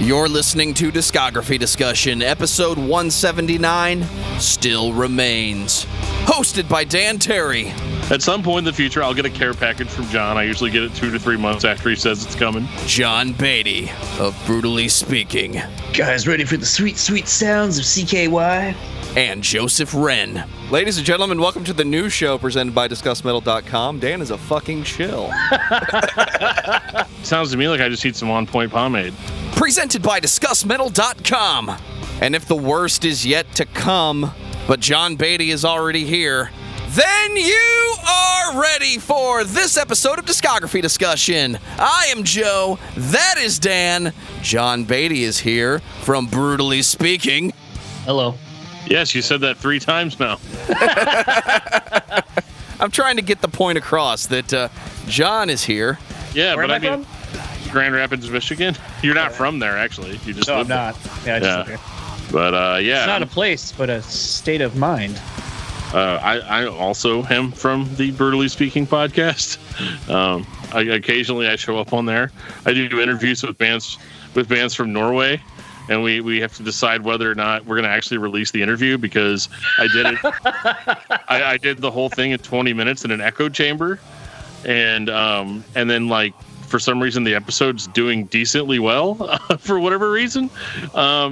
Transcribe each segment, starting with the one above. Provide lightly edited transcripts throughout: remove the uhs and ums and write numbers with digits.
You're listening to Discography Discussion, episode 179, Still Remains. Hosted by Dan Terry. At some point in the future, I'll get a care package from John. I usually get it 2 to 3 months after he says it's coming. John Beatty of Brewtally Speaking. Guys, ready for the sweet, sweet sounds of CKY? And Joseph Wren. Ladies and gentlemen, welcome to the new show presented by discussmetal.com. Dan is a fucking shill. Sounds to me like I just need some on-point pomade. Presented by discussmetal.com. And if the worst is yet to come, but John Beatty is already here, then you are ready for this episode of Discography Discussion. I am Joe. That is Dan. John Beatty is here from Brewtally Speaking. Hello. Yes, you said that 3 times now. I'm trying to get the point across that John is here. Yeah, Where but am I from? Grand Rapids, Michigan. You're not from there, actually. You just No, I'm live there. not. Yeah, I just live here. But yeah, It's not a place, but a state of mind. I also am from the Brutally Speaking podcast. Occasionally I show up on there. I do interviews with bands from Norway, and we have to decide whether or not we're going to actually release the interview because I did it. I did the whole thing in 20 minutes in an echo chamber, and then like for some reason the episode's doing decently well for whatever reason.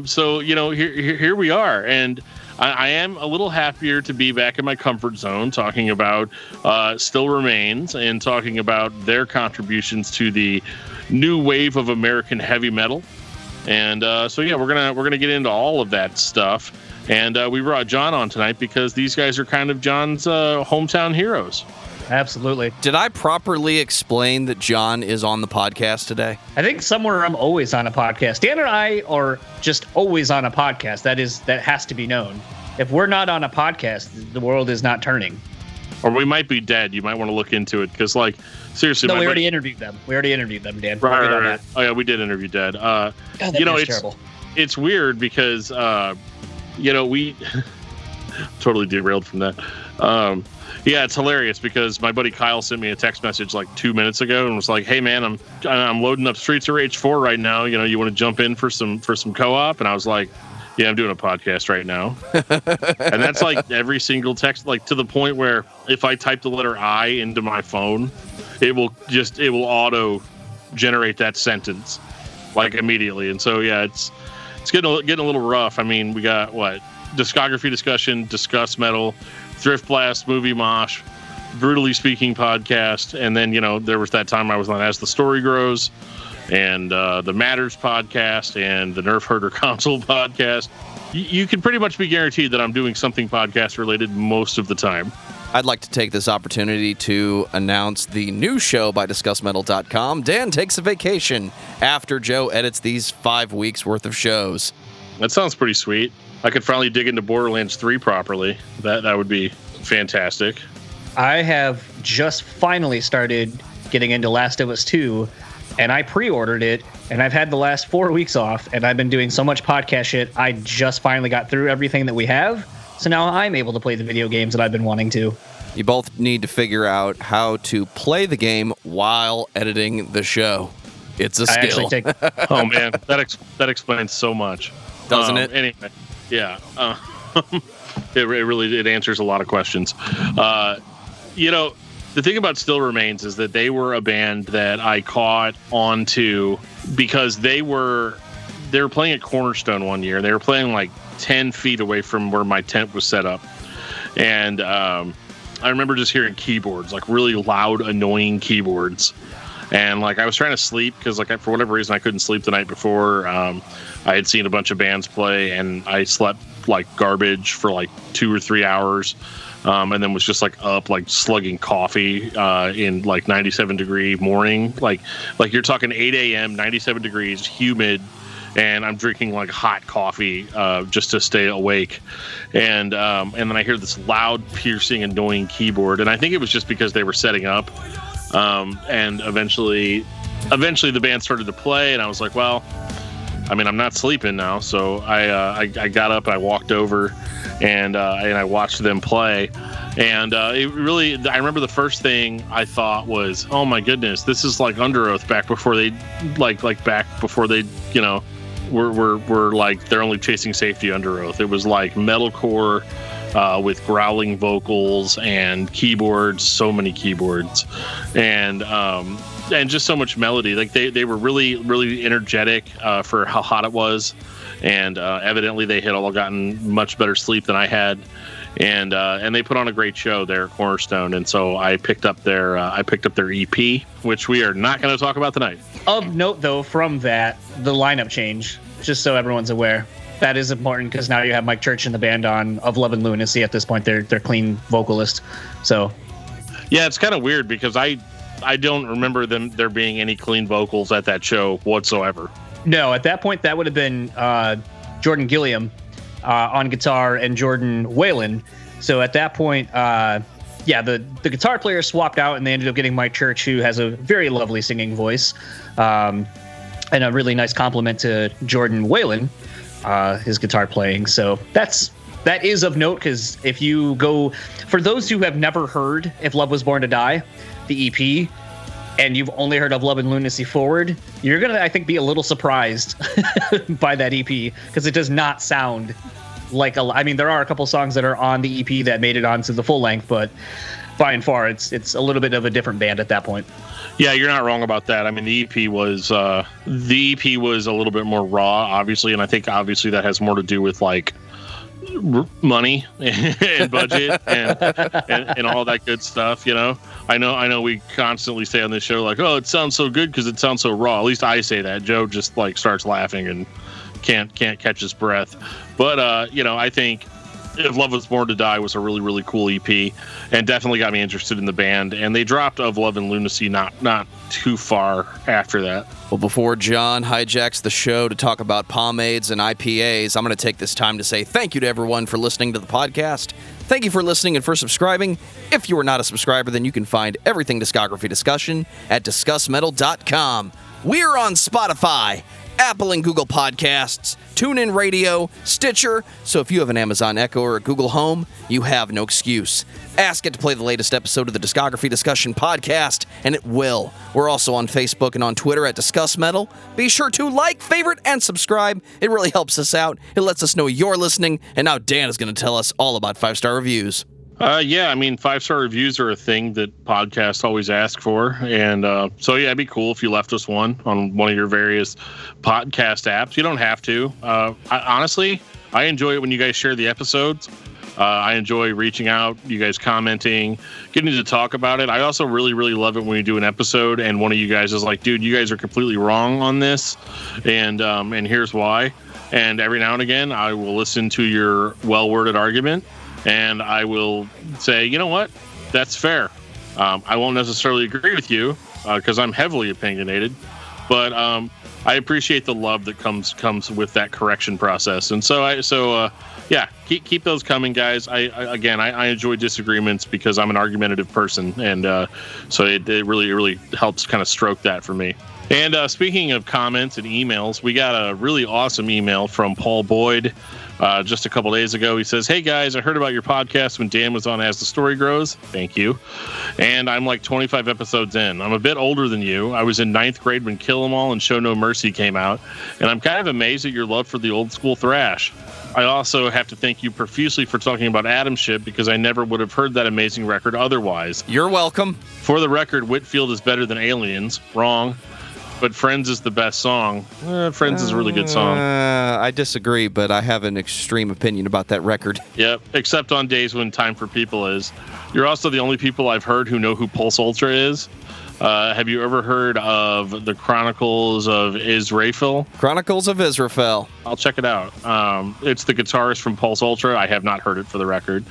So you know here we are, and I am a little happier to be back in my comfort zone talking about Still Remains and talking about their contributions to the new wave of American heavy metal. And so yeah, we're gonna get into all of that stuff. And we brought John on tonight because these guys are kind of John's hometown heroes. Absolutely. Did I properly explain that John is on the podcast today? I think somewhere I'm always on a podcast. Dan and I are just always on a podcast. That has to be known. If we're not on a podcast, the world is not turning. Or we might be dead. You might want to look into it because, like, seriously, No, we already interviewed them. Dan. Right. Oh yeah, we did interview Dead. God, that is terrible. It's weird because we totally derailed from that. Yeah, it's hilarious because my buddy Kyle sent me a text message like 2 minutes ago and was like, "Hey man, I'm loading up Streets of Rage 4 right now. You know, you want to jump in for some co-op?" And I was like, "Yeah, I'm doing a podcast right now." And that's like every single text, like to the point where if I type the letter I into my phone, it will auto generate that sentence like immediately. And so yeah, it's getting a little rough. I mean, we got Discography Discussion, Discuss Metal, Thrift Blast, Movie Mosh, Brutally Speaking podcast, and then there was that time I was on As the Story Grows, and the Matters podcast, and the Nerf Herder Console podcast. You can pretty much be guaranteed that I'm doing something podcast related most of the time. I'd like to take this opportunity to announce the new show by discussmetal.com. Dan takes a vacation after Joe edits these 5 weeks worth of shows. That sounds pretty sweet. I could finally dig into Borderlands 3 properly. That would be fantastic. I have just finally started getting into Last of Us 2, and I pre-ordered it, and I've had the last 4 weeks off, and I've been doing so much podcast shit, I just finally got through everything that we have, so now I'm able to play the video games that I've been wanting to. You both need to figure out how to play the game while editing the show. It's a skill. Oh man, that explains so much. Doesn't it? Anyway, yeah. It answers a lot of questions. The thing about Still Remains is that they were a band that I caught onto because they were playing at Cornerstone one year. They were playing like 10 feet away from where my tent was set up. And I remember just hearing keyboards, like really loud, annoying keyboards. And like I was trying to sleep because like for whatever reason I couldn't sleep the night before. I had seen a bunch of bands play and I slept like garbage for like 2 or 3 hours. And then was just like up, like slugging coffee in like 97-degree morning. Like you're talking 8 a.m., 97 degrees, humid, and I'm drinking like hot coffee just to stay awake. And then I hear this loud, piercing, annoying keyboard. And I think it was just because they were setting up. And eventually the band started to play, and I was like, well, I mean, I'm not sleeping now. So I got up, I walked over, and I watched them play. And it really, I remember the first thing I thought was, oh my goodness, this is like Under Oath back before they, back before they, were like they're only chasing safety under oath. It was like metalcore with growling vocals and keyboards, so many keyboards, and just so much melody. Like they were really, really energetic for how hot it was, and evidently they had all gotten much better sleep than I had, and they put on a great show there at Cornerstone. And so I picked up their EP, which we are not going to talk about tonight. Of note, though, from that, the lineup change, just so everyone's aware. That is important because now you have Mike Church in the band on Of Love and Lunacy. At this point, they're clean vocalist. So, yeah, it's kind of weird because I don't remember there being any clean vocals at that show whatsoever. No, at that point, that would have been Jordan Gilliam on guitar and Jordan Whalen. So at that point, the guitar player swapped out and they ended up getting Mike Church, who has a very lovely singing voice, and a really nice compliment to Jordan Whalen, his guitar playing. So that is of note, because if you go, for those who have never heard If Love Was Born to Die, the EP, and you've only heard Of Love and Lunacy Forward, you're going to, I think, be a little surprised by that EP, because it does not sound like there are a couple songs that are on the EP that made it onto the full length, but by and far, it's a little bit of a different band at that point. Yeah, you're not wrong about that. I mean, the EP was a little bit more raw, obviously, and I think obviously that has more to do with like money and budget and all that good stuff. You know, I know we constantly say on this show like, oh, it sounds so good because it sounds so raw. At least I say that. Joe just like starts laughing and can't catch his breath. But I think If Love Was Born to Die was a really, really cool EP and definitely got me interested in the band. And they dropped Of Love and Lunacy not too far after that. Well, before John hijacks the show to talk about pomades and IPAs, I'm going to take this time to say thank you to everyone for listening to the podcast. Thank you for listening and for subscribing. If you are not a subscriber, then you can find everything Discography Discussion at discussmetal.com. We're on Spotify, Apple and Google Podcasts, TuneIn Radio, Stitcher, so if you have an Amazon Echo or a Google Home, you have no excuse. Ask it to play the latest episode of the Discography Discussion podcast, and it will. We're also on Facebook and on Twitter at Discuss Metal. Be sure to like, favorite, and subscribe. It really helps us out. It lets us know you're listening, and now Dan is going to tell us all about 5-star reviews. 5-star reviews are a thing that podcasts always ask for. And so, it'd be cool if you left us one on one of your various podcast apps. You don't have to. Honestly, I enjoy it when you guys share the episodes. I enjoy reaching out, you guys commenting, getting to talk about it. I also really, really love it when you do an episode and one of you guys is like, dude, you guys are completely wrong on this. And here's why. And every now and again, I will listen to your well-worded argument. And I will say, you know what? That's fair. I won't necessarily agree with you because I'm heavily opinionated, but I appreciate the love that comes with that correction process. And keep those coming, guys. I enjoy disagreements because I'm an argumentative person, and so it really helps kind of stroke that for me. And speaking of comments and emails, we got a really awesome email from Paul Boyd. Just a couple days ago, he says, "Hey guys, I heard about your podcast when Dan was on As the Story Grows. Thank you. And I'm like 25 episodes in. I'm a bit older than you. I was in 9th grade when Kill 'Em All and Show No Mercy came out, and I'm kind of amazed at your love for the old school thrash. I also have to thank you profusely for talking about Atom Ship because I never would have heard that amazing record otherwise. You're welcome. For the record, Whitfield is better than Aliens. Wrong. But Friends is the best song. Friends is a really good song. I disagree, but I have an extreme opinion about that record. Yep, except on days when Time for People is. You're also the only people I've heard who know who Pulse Ultra is. Have you ever heard of the Chronicles of Israfel? Chronicles of Israfel. I'll check it out. It's the guitarist from Pulse Ultra. I have not heard it for the record.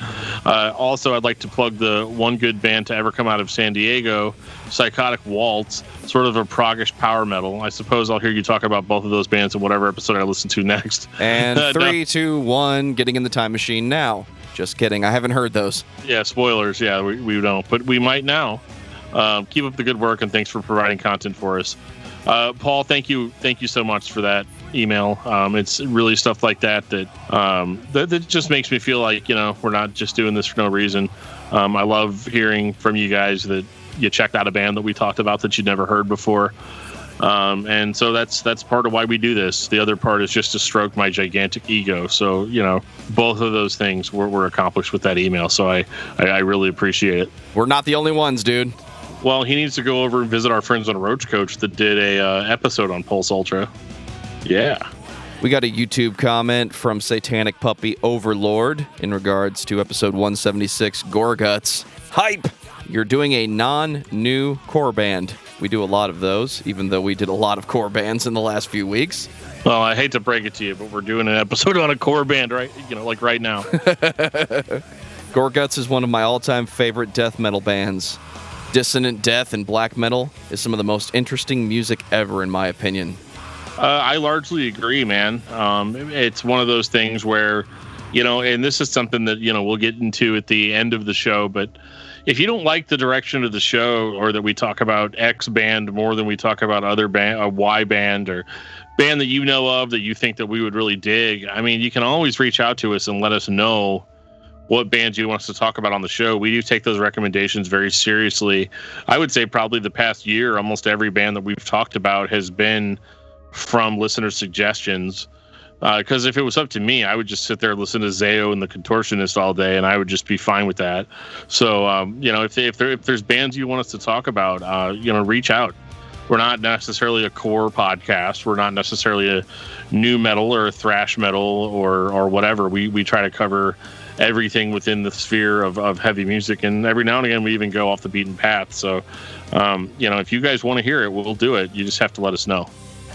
Also, I'd like to plug the one good band to ever come out of San Diego, Psychotic Waltz, sort of a proggish power metal. I suppose I'll hear you talk about both of those bands in whatever episode I listen to next. And 3, 2, 1, getting in the time machine now. Just kidding. I haven't heard those. Yeah, spoilers. Yeah, we don't, but we might now. Keep up the good work, and thanks for providing content for us. Paul, thank you so much for that email. It's really stuff like that just makes me feel like, we're not just doing this for no reason. I love hearing from you guys that you checked out a band that we talked about that you'd never heard before. And so that's part of why we do this. The other part is just to stroke my gigantic ego. So, both of those things were accomplished with that email. So I really appreciate it. We're not the only ones, dude. Well, he needs to go over and visit our friends on Roach Coach that did a episode on Pulse Ultra. Yeah. We got a YouTube comment from Satanic Puppy Overlord in regards to episode 176, Gorguts. Hype! You're doing a non-new core band. We do a lot of those, even though we did a lot of core bands in the last few weeks. Well, I hate to break it to you, but we're doing an episode on a core band right now. Gorguts is one of my all-time favorite death metal bands. Dissonant death and black metal is some of the most interesting music ever, in my opinion. I largely agree, man. It's one of those things where, and this is something that, we'll get into at the end of the show, but if you don't like the direction of the show, or that we talk about X band more than we talk about other band, Y band, or band that you know of that you think that we would really dig, I mean, you can always reach out to us and let us know what bands you want us to talk about on the show. We do take those recommendations very seriously. I would say probably the past year, almost every band that we've talked about has been from listener suggestions. Because if it was up to me, I would just sit there and listen to Zayo and the Contortionist all day, and I would just be fine with that. So, if there's bands you want us to talk about, reach out. We're not necessarily a core podcast. We're not necessarily a new metal or a thrash metal or whatever. We try to cover everything within the sphere of heavy music, and every now and again we even go off the beaten path. So, if you guys want to hear it, we'll do it. You just have to let us know.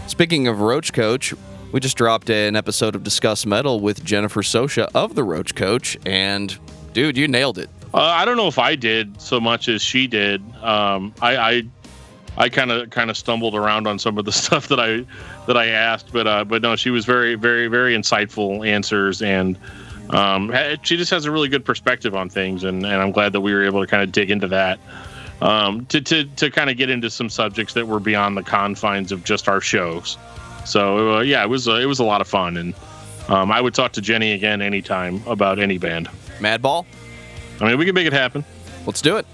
Speaking of Roach Coach, we just dropped an episode of Discuss Metal with Jennifer Sosha of the Roach Coach, and dude, you nailed it. I don't know if I did so much as she did. I kind of stumbled around on some of the stuff that I asked, but no, she was very, very, very insightful answers, and she just has a really good perspective on things, and I'm glad that we were able to kind of dig into that, to kind of get into some subjects that were beyond the confines of just our shows. So it was a lot of fun, and I would talk to Jenny again anytime about any band. Madball? I mean, we can make it happen. Let's do it.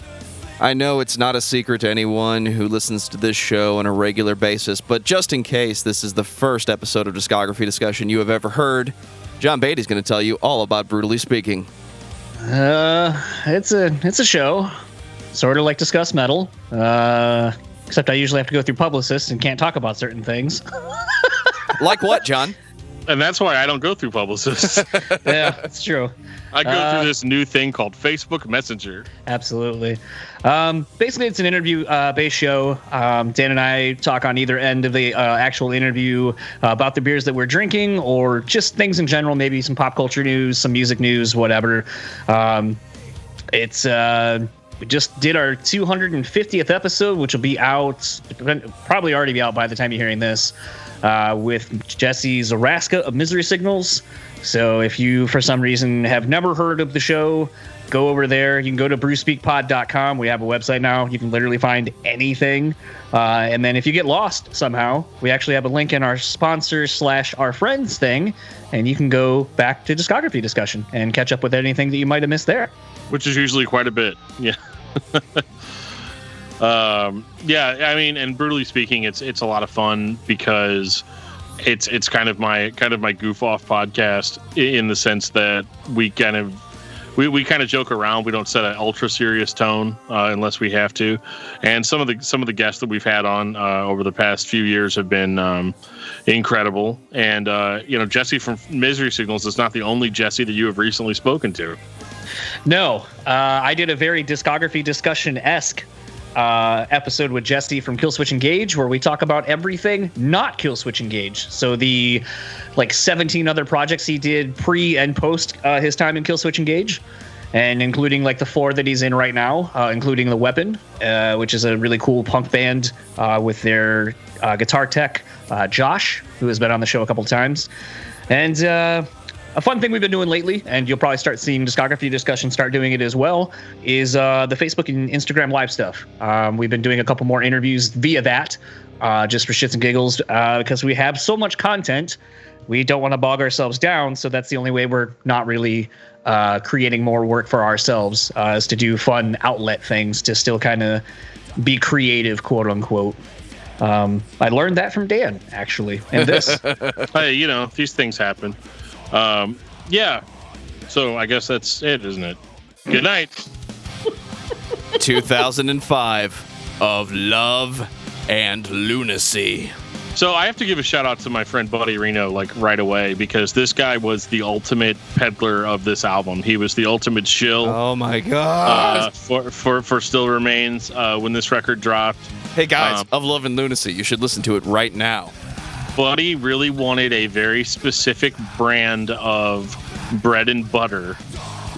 I know it's not a secret to anyone who listens to this show on a regular basis, but just in case this is the first episode of Discography Discussion you have ever heard, John Beatty's going to tell you all about Brewtally Speaking. It's a show, sort of like Discuss Metal, except I usually have to go through publicists and can't talk about certain things. Like what, John? And that's why I don't go through publicists. Yeah, that's true. I go through this new thing called Facebook Messenger. Absolutely. Basically, it's an interview-based show. Dan and I talk on either end of the actual interview about the beers that we're drinking, or just things in general, maybe some pop culture news, some music news, whatever. We just did our 250th episode, which will be out, probably already be out by the time you're hearing this, with Jesse Zaraska of Misery Signals. So if you, for some reason, have never heard of the show, go over there. You can go to brewspeakpod.com. We have a website now. You can literally find anything. And then if you get lost somehow, we actually have a link in our sponsors/our friends thing, and you can go back to Discography Discussion and catch up with anything that you might have missed there. Which is usually quite a bit. Yeah. Yeah, I mean, and Brutally Speaking, it's a lot of fun because it's kind of my goof off podcast, in the sense that we kind of joke around. We don't set an ultra serious tone unless we have to. And some of the guests that we've had on over the past few years have been incredible. And Jesse from Misery Signals is not the only Jesse that you have recently spoken to. No, I did a very Discography Discussion-esque episode with Jesse from Killswitch Engage, where we talk about everything not Killswitch Engage. So the 17 other projects he did pre and post his time in Killswitch Engage, and including the 4 that he's in right now, including The Weapon, which is a really cool punk band with their guitar tech, Josh, who has been on the show a couple of times. And a fun thing we've been doing lately, and you'll probably start seeing Discography Discussion start doing it as well, is the Facebook and Instagram live stuff. We've been doing a couple more interviews via that, just for shits and giggles, because we have so much content. We don't want to bog ourselves down, so that's the only way we're not really creating more work for ourselves, is to do fun outlet things to still kind of be creative, quote unquote. I learned that from Dan, actually. And this. Hey, these things happen. Yeah. So I guess that's it, isn't it? Good night. 2005 of Love and Lunacy. So I have to give a shout out to my friend Buddy Reno, like right away, because this guy was the ultimate peddler of this album. He was the ultimate shill. Oh my god! For Still Remains when this record dropped. Hey guys, of Love and Lunacy, you should listen to it right now. Buddy really wanted a very specific brand of bread and butter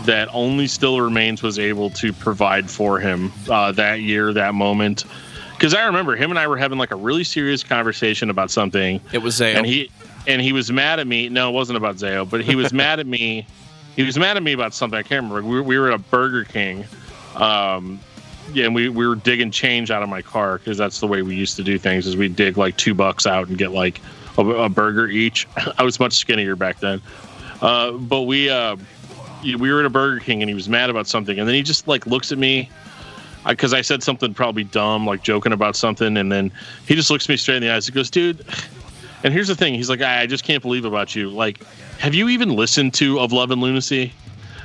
that only Still Remains was able to provide for him that year, that moment. Because I remember him and I were having like a really serious conversation about something. It was Zayo. And he was mad at me. No, it wasn't about Zayo, but he was mad at me. He was mad at me about something. I can't remember. We were at a Burger King. And we were digging change out of my car because that's the way we used to do things, is we'd dig like $2 out and get like a burger each. I was much skinnier back then. But we were at a Burger King and he was mad about something. And then he just like looks at me, because I said something probably dumb, like joking about something, and then he just looks me straight in the eyes. He goes, dude, and here's the thing. He's like, I just can't believe about you. Like, have you even listened to Of Love and Lunacy?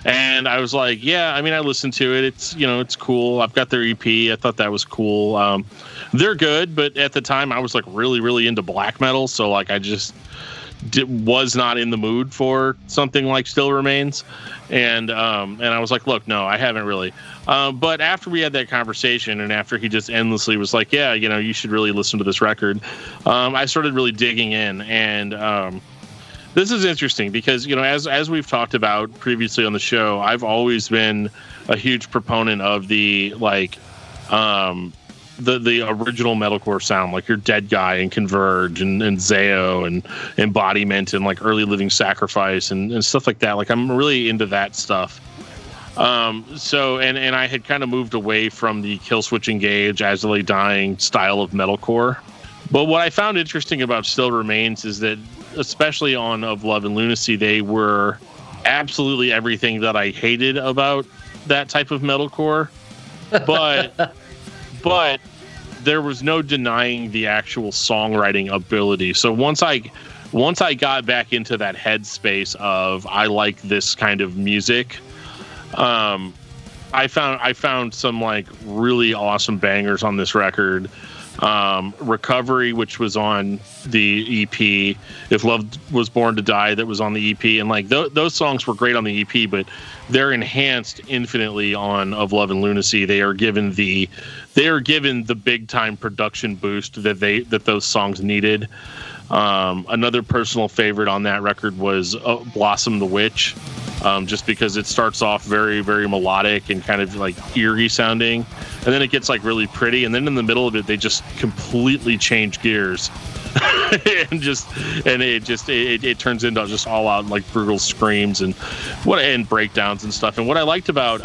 And I was like, yeah, I mean, I listened to it. It's, it's cool. I've got their EP. I thought that was cool. They're good, but at the time I was like really, really into black metal. So like I just was not in the mood for something like Still Remains. And I was like, look, no, I haven't really. But after we had that conversation, and after he just endlessly was like, yeah, you should really listen to this record, I started really digging in. And this is interesting because, as we've talked about previously on the show, I've always been a huge proponent of the the original metalcore sound, like your Dead Guy and Converge and Zayo and Embodiment and like Early Living Sacrifice and stuff like that. Like I'm really into that stuff. So I had kind of moved away from the Killswitch Engage, As I Lay Dying style of metalcore. But what I found interesting about Still Remains is that, especially on Of Love and Lunacy, they were absolutely everything that I hated about that type of metalcore. But there was no denying the actual songwriting ability. So once I got back into that headspace of I like this kind of music, I found some like really awesome bangers on this record. Recovery, which was on the EP, If Love Was Born to Die, that was on the EP, and like those songs were great on the EP, but they're enhanced infinitely on Of Love and Lunacy. They are given the big time production boost that those songs needed. Another personal favorite on that record was Blossom the Witch, just because it starts off very, very melodic and kind of like eerie sounding, and then it gets like really pretty, and then in the middle of it they just completely change gears and it turns into just all out like brutal screams and breakdowns and stuff. And what I liked about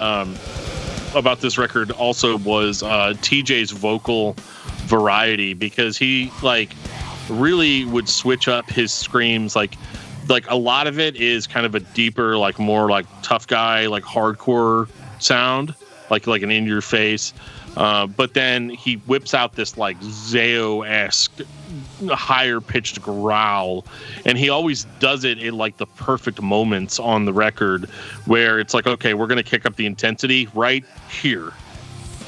this record also was TJ's vocal variety, because he like really would switch up his screams. Like a lot of it is kind of a deeper, like more like tough guy, like hardcore sound, like an in your face. But then he whips out this like Zayo-esque higher pitched growl, and he always does it in like the perfect moments on the record where it's like, okay, we're going to kick up the intensity right here.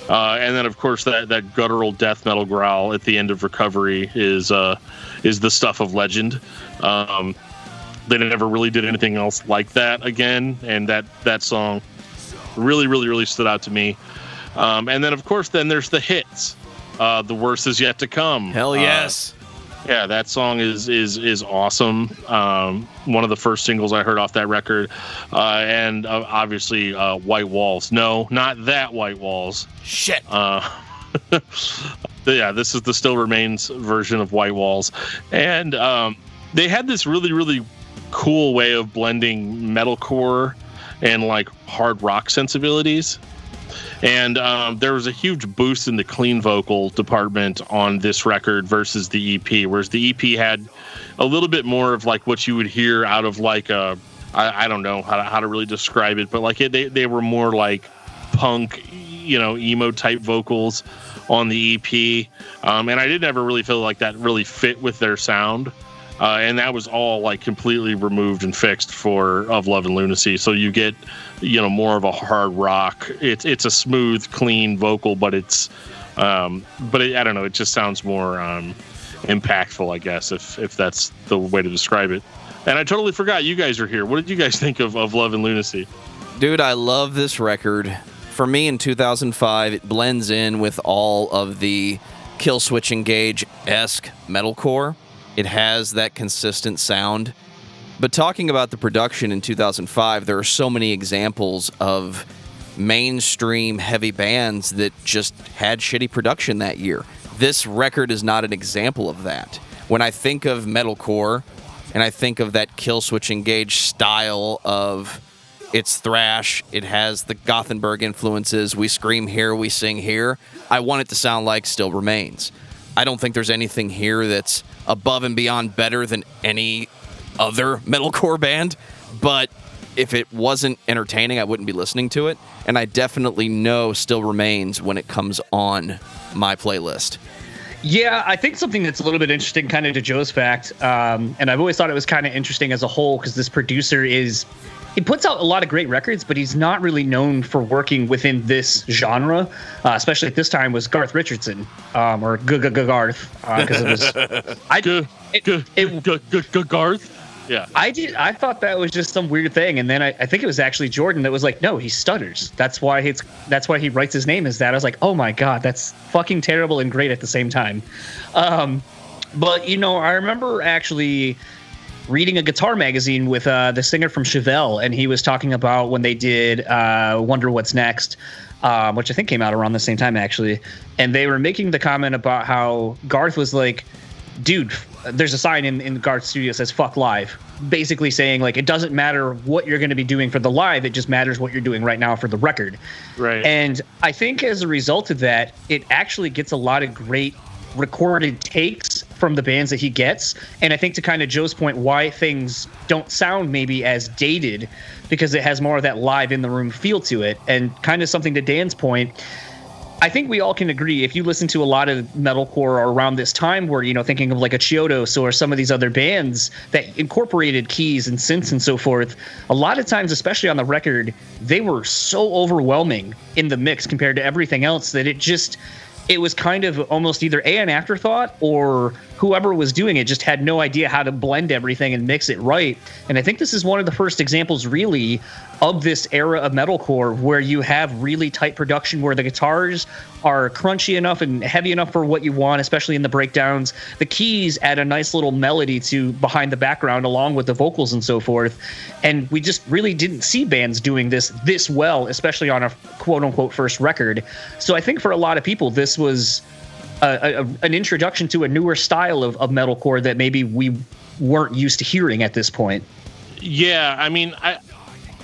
And then of course that guttural death metal growl at the end of Recovery is the stuff of legend. They never really did anything else like that again, and that song really, really, really stood out to me. And then of course then there's the hits. The Worst Is Yet to Come. Hell yes. Yeah, that song is awesome. One of the first singles I heard off that record. And obviously White Walls. No, not that White Walls. Shit. Yeah, this is the Still Remains version of White Walls. And they had this really, really cool way of blending metalcore and like hard rock sensibilities. And there was a huge boost in the clean vocal department on this record versus the EP, whereas the EP had a little bit more of like what you would hear out of like I don't know how to really describe it, but like they were more like punk, emo type vocals on the EP, and I didn't ever really feel like that really fit with their sound. And that was all like completely removed and fixed for Of Love and Lunacy. So you get, more of a hard rock. It's a smooth, clean vocal, but I don't know. It just sounds more impactful, I guess, if that's the way to describe it. And I totally forgot you guys are here. What did you guys think of Love and Lunacy? Dude, I love this record. For me, in 2005, it blends in with all of the Killswitch Engage-esque metalcore. It has that consistent sound. But talking about the production in 2005, there are so many examples of mainstream heavy bands that just had shitty production that year. This record is not an example of that. When I think of metalcore, and I think of that Killswitch Engage style of it's thrash, it has the Gothenburg influences, we scream here, we sing here, I want it to sound like Still Remains. I don't think there's anything here that's above and beyond better than any other metalcore band, but if it wasn't entertaining, I wouldn't be listening to it, and I definitely know Still Remains when it comes on my playlist. Yeah, I think something that's a little bit interesting, kind of to Joe's fact, and I've always thought it was kind of interesting as a whole, because this producer he puts out a lot of great records, but he's not really known for working within this genre, especially at this time, was Garth Richardson, or Garth, because it was... Garth? Yeah. I thought that was just some weird thing, and then I think it was actually Jordan that was like, no, he stutters. That's why he writes his name as that. I was like, oh my God, that's fucking terrible and great at the same time. But, I remember actually reading a guitar magazine with the singer from Chevelle, and he was talking about when they did Wonder What's Next, which I think came out around the same time, actually. And they were making the comment about how Garth was like, dude, there's a sign in Garth's studio that says fuck live, basically saying like it doesn't matter what you're going to be doing for the live, it just matters what you're doing right now for the record. Right. And I think as a result of that, it actually gets a lot of great recorded takes from the bands that he gets. And I think, to kind of Joe's point, why things don't sound maybe as dated, because it has more of that live in the room feel to it. And kind of something to Dan's point, I think we all can agree, if you listen to a lot of metalcore around this time, where, thinking of like a Chiodos or some of these other bands that incorporated keys and synths and so forth, a lot of times, especially on the record, they were so overwhelming in the mix compared to everything else that it was kind of almost either an afterthought, or whoever was doing it just had no idea how to blend everything and mix it right. And I think this is one of the first examples, really, of this era of metalcore where you have really tight production, where the guitars are crunchy enough and heavy enough for what you want, especially in the breakdowns. The keys add a nice little melody to behind the background along with the vocals and so forth. And we just really didn't see bands doing this well, especially on a quote-unquote first record. So I think for a lot of people, this was an introduction to a newer style of metalcore that maybe we weren't used to hearing at this point. Yeah, I mean,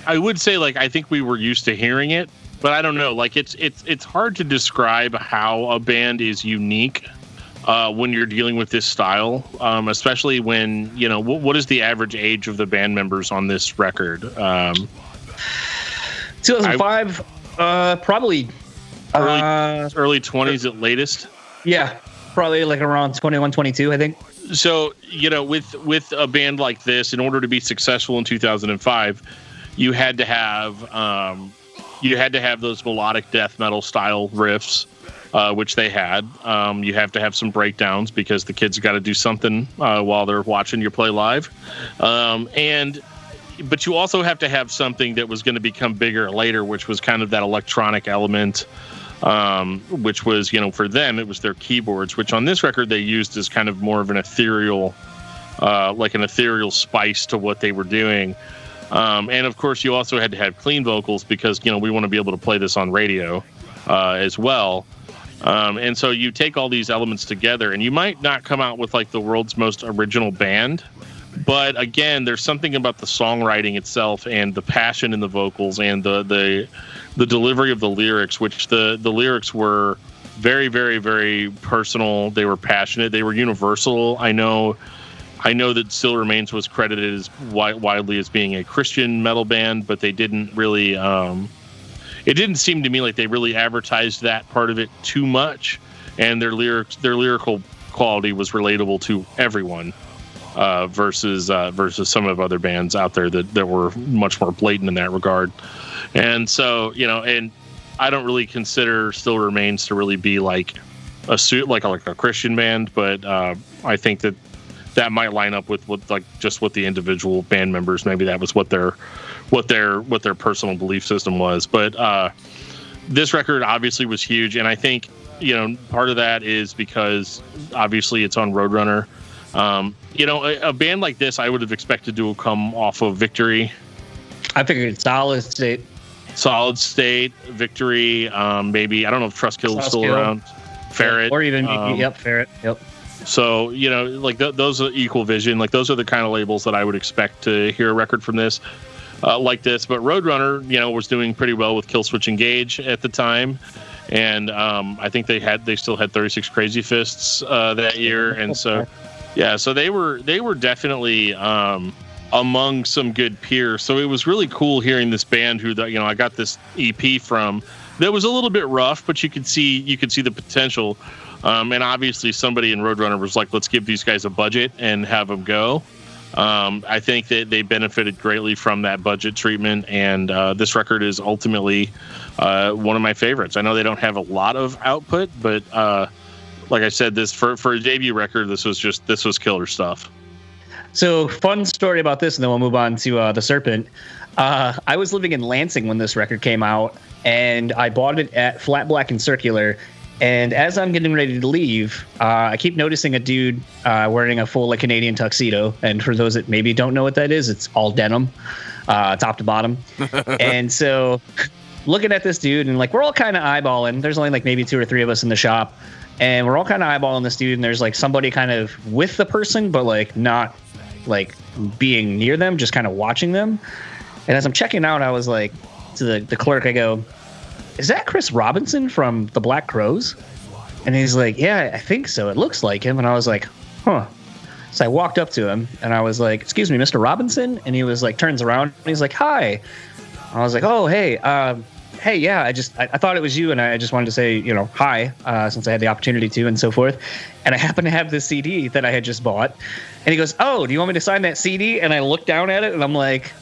I would say, like, I think we were used to hearing it, but I don't know. Like, it's hard to describe how a band is unique when you're dealing with this style, especially when, what is the average age of the band members on this record? 2005, probably early 20s at latest. Yeah, probably like around 21, 22, I think. So, with a band like this, in order to be successful in 2005, you had to have those melodic death metal style riffs, which they had. You have to have some breakdowns because the kids got to do something while they're watching you play live, but you also have to have something that was going to become bigger later, which was kind of that electronic element. Which was, for them, it was their keyboards, which on this record they used as kind of more of an ethereal spice to what they were doing. And of course, you also had to have clean vocals because, we want to be able to play this on radio as well. And so you take all these elements together, and you might not come out with like the world's most original band. But again, there's something about the songwriting itself and the passion in the vocals and the delivery of the lyrics, which the lyrics were very, very, very personal. They were passionate. They were universal. I know that Still Remains was credited as widely as being a Christian metal band, but they didn't really. it didn't seem to me like they really advertised that part of it too much, and their lyrical quality was relatable to everyone, versus some of other bands out there that were much more blatant in that regard. And so, and I don't really consider Still Remains to really be like a Christian band, but I think that might line up with what the individual band members, maybe that was what their personal belief system was. But this record obviously was huge, and I think part of that is because obviously it's on Roadrunner. A band like this I would have expected to come off of Victory. I figured Solid State, Victory, maybe, I don't know if Trust Kill is still around. Ferret. Or even, Ferret, yep. So, those are Equal Vision. Like, those are the kind of labels that I would expect to hear a record from this, like this. But Roadrunner, was doing pretty well with Killswitch Engage at the time. And I think they still had 36 Crazy Fists that year. And so, so they were definitely among some good peers. So it was really cool hearing this band who, I got this EP from that was a little bit rough, but you could see the potential. And obviously somebody in Roadrunner was like, let's give these guys a budget and have them go. I think that they benefited greatly from that budget treatment. And this record is ultimately one of my favorites. I know they don't have a lot of output, but like I said, this for a debut record, this was killer stuff. So, fun story about this, and then we'll move on to The Serpent. I was living in Lansing when this record came out, and I bought it at Flat Black and Circular. And as I'm getting ready to leave, I keep noticing a dude wearing a full Canadian tuxedo. And for those that maybe don't know what that is, it's all denim, top to bottom. And so looking at this dude, and we're all kind of eyeballing. There's only maybe 2 or 3 of us in the shop. And we're all kind of eyeballing this dude. And there's somebody kind of with the person, but not being near them, just kind of watching them. And as I'm checking out, I was like to the clerk, I go, is that Chris Robinson from the Black Crowes? And he's like, yeah, I think so. It looks like him. And I was like, huh. So I walked up to him and I was like, excuse me, Mr. Robinson? And he was turns around and he's like, hi. I was like, oh, hey, yeah, I thought it was you. And I just wanted to say, hi, since I had the opportunity to and so forth. And I happen to have this CD that I had just bought. And he goes, oh, do you want me to sign that CD? And I looked down at it and I'm like,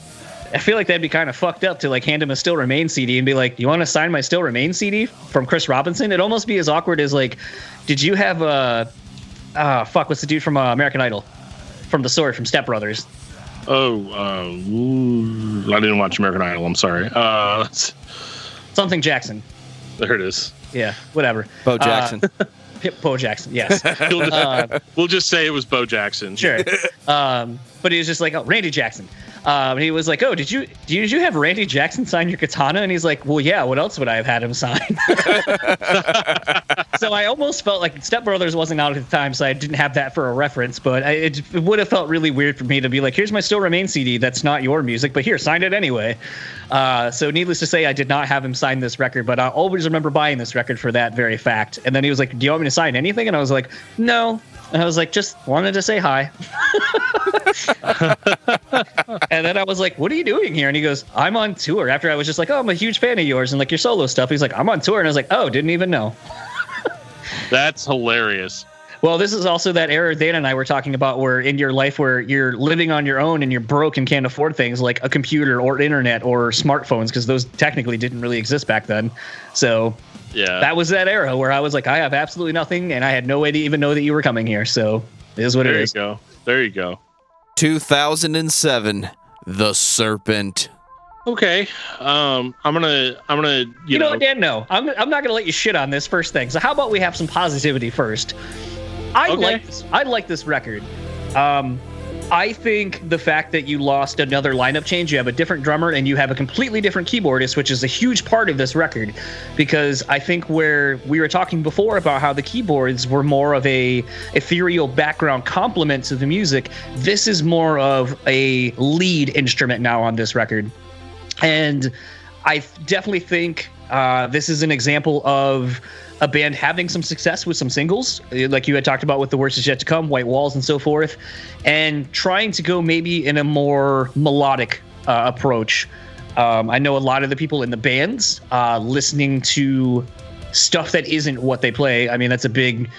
I feel like that'd be kind of fucked up to hand him a Still Remain CD and be like, you want to sign my Still Remain CD from Chris Robinson? It'd almost be as awkward as did you have what's the dude from American Idol? From Step Brothers. Oh, I didn't watch American Idol. I'm sorry. Something Jackson. There it is. Yeah, whatever. Bo Jackson. Bo Jackson, yes. We'll just say it was Bo Jackson. Sure. But he was just like, oh, Randy Jackson. And he was like, oh, did you have Randy Jackson sign your katana? And he's like, well, yeah, what else would I have had him sign? So I almost felt like Step Brothers wasn't out at the time, so I didn't have that for a reference. But it would have felt really weird for me to be like, here's my Still Remain CD. That's not your music, but here, sign it anyway. So needless to say, I did not have him sign this record, but I always remember buying this record for that very fact. And then he was like, do you want me to sign anything? And I was like, no. And I was like, just wanted to say hi. And then I was like, what are you doing here? And he goes, I'm on tour. After I was just like, oh, I'm a huge fan of yours and your solo stuff. He's like, I'm on tour. And I was like, oh, didn't even know. That's hilarious. Well, this is also that era Dana and I were talking about where in your life where you're living on your own and you're broke and can't afford things like a computer or internet or smartphones, because those technically didn't really exist back then. So yeah, that was that era where I was like, I have absolutely nothing, and I had no way to even know that you were coming here. So it is what it is. There you go. 2007, The Serpent. Okay, I'm gonna you know what, Dan? No, I'm not gonna let you shit on this first thing. So how about we have some positivity first? I like this record. I think the fact that you lost another lineup change, you have a different drummer and you have a completely different keyboardist, which is a huge part of this record, because I think where we were talking before about how the keyboards were more of a ethereal background complement to the music, this is more of a lead instrument now on this record. And I definitely think this is an example of a band having some success with some singles, like you had talked about with The Worst Is Yet to Come, White Walls, and so forth, and trying to go maybe in a more melodic approach I know a lot of the people in the bands listening to stuff that isn't what they play. I mean, that's a big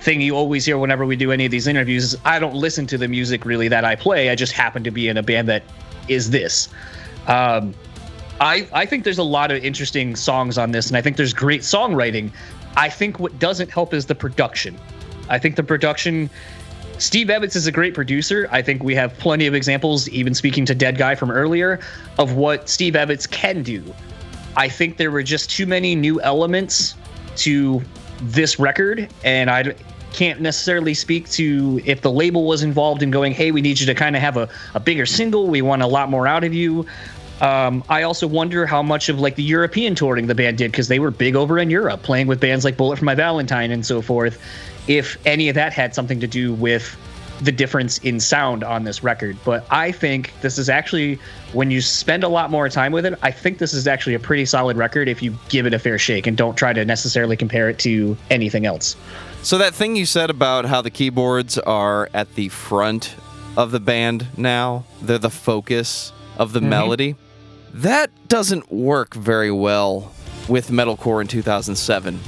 thing you always hear whenever we do any of these interviews. Is I don't listen to the music really that I play. I just happen to be in a band that is this. I think there's a lot of interesting songs on this, and I think there's great songwriting. I think what doesn't help is the production. I think the production, Steve Evans is a great producer. I think we have plenty of examples, even speaking to Dead Guy from earlier, of what Steve Evans can do. I think there were just too many new elements to this record, and I can't necessarily speak to if the label was involved in going, hey, we need you to kind of have a bigger single. We want a lot more out of you. I also wonder how much of like the European touring the band did, because they were big over in Europe, playing with bands like Bullet for My Valentine and so forth. If any of that had something to do with the difference in sound on this record. But I think this is actually, when you spend a lot more time with it, I think this is actually a pretty solid record if you give it a fair shake and don't try to necessarily compare it to anything else. So that thing you said about how the keyboards are at the front of the band now, they're the focus of the melody, that doesn't work very well with metalcore in 2007.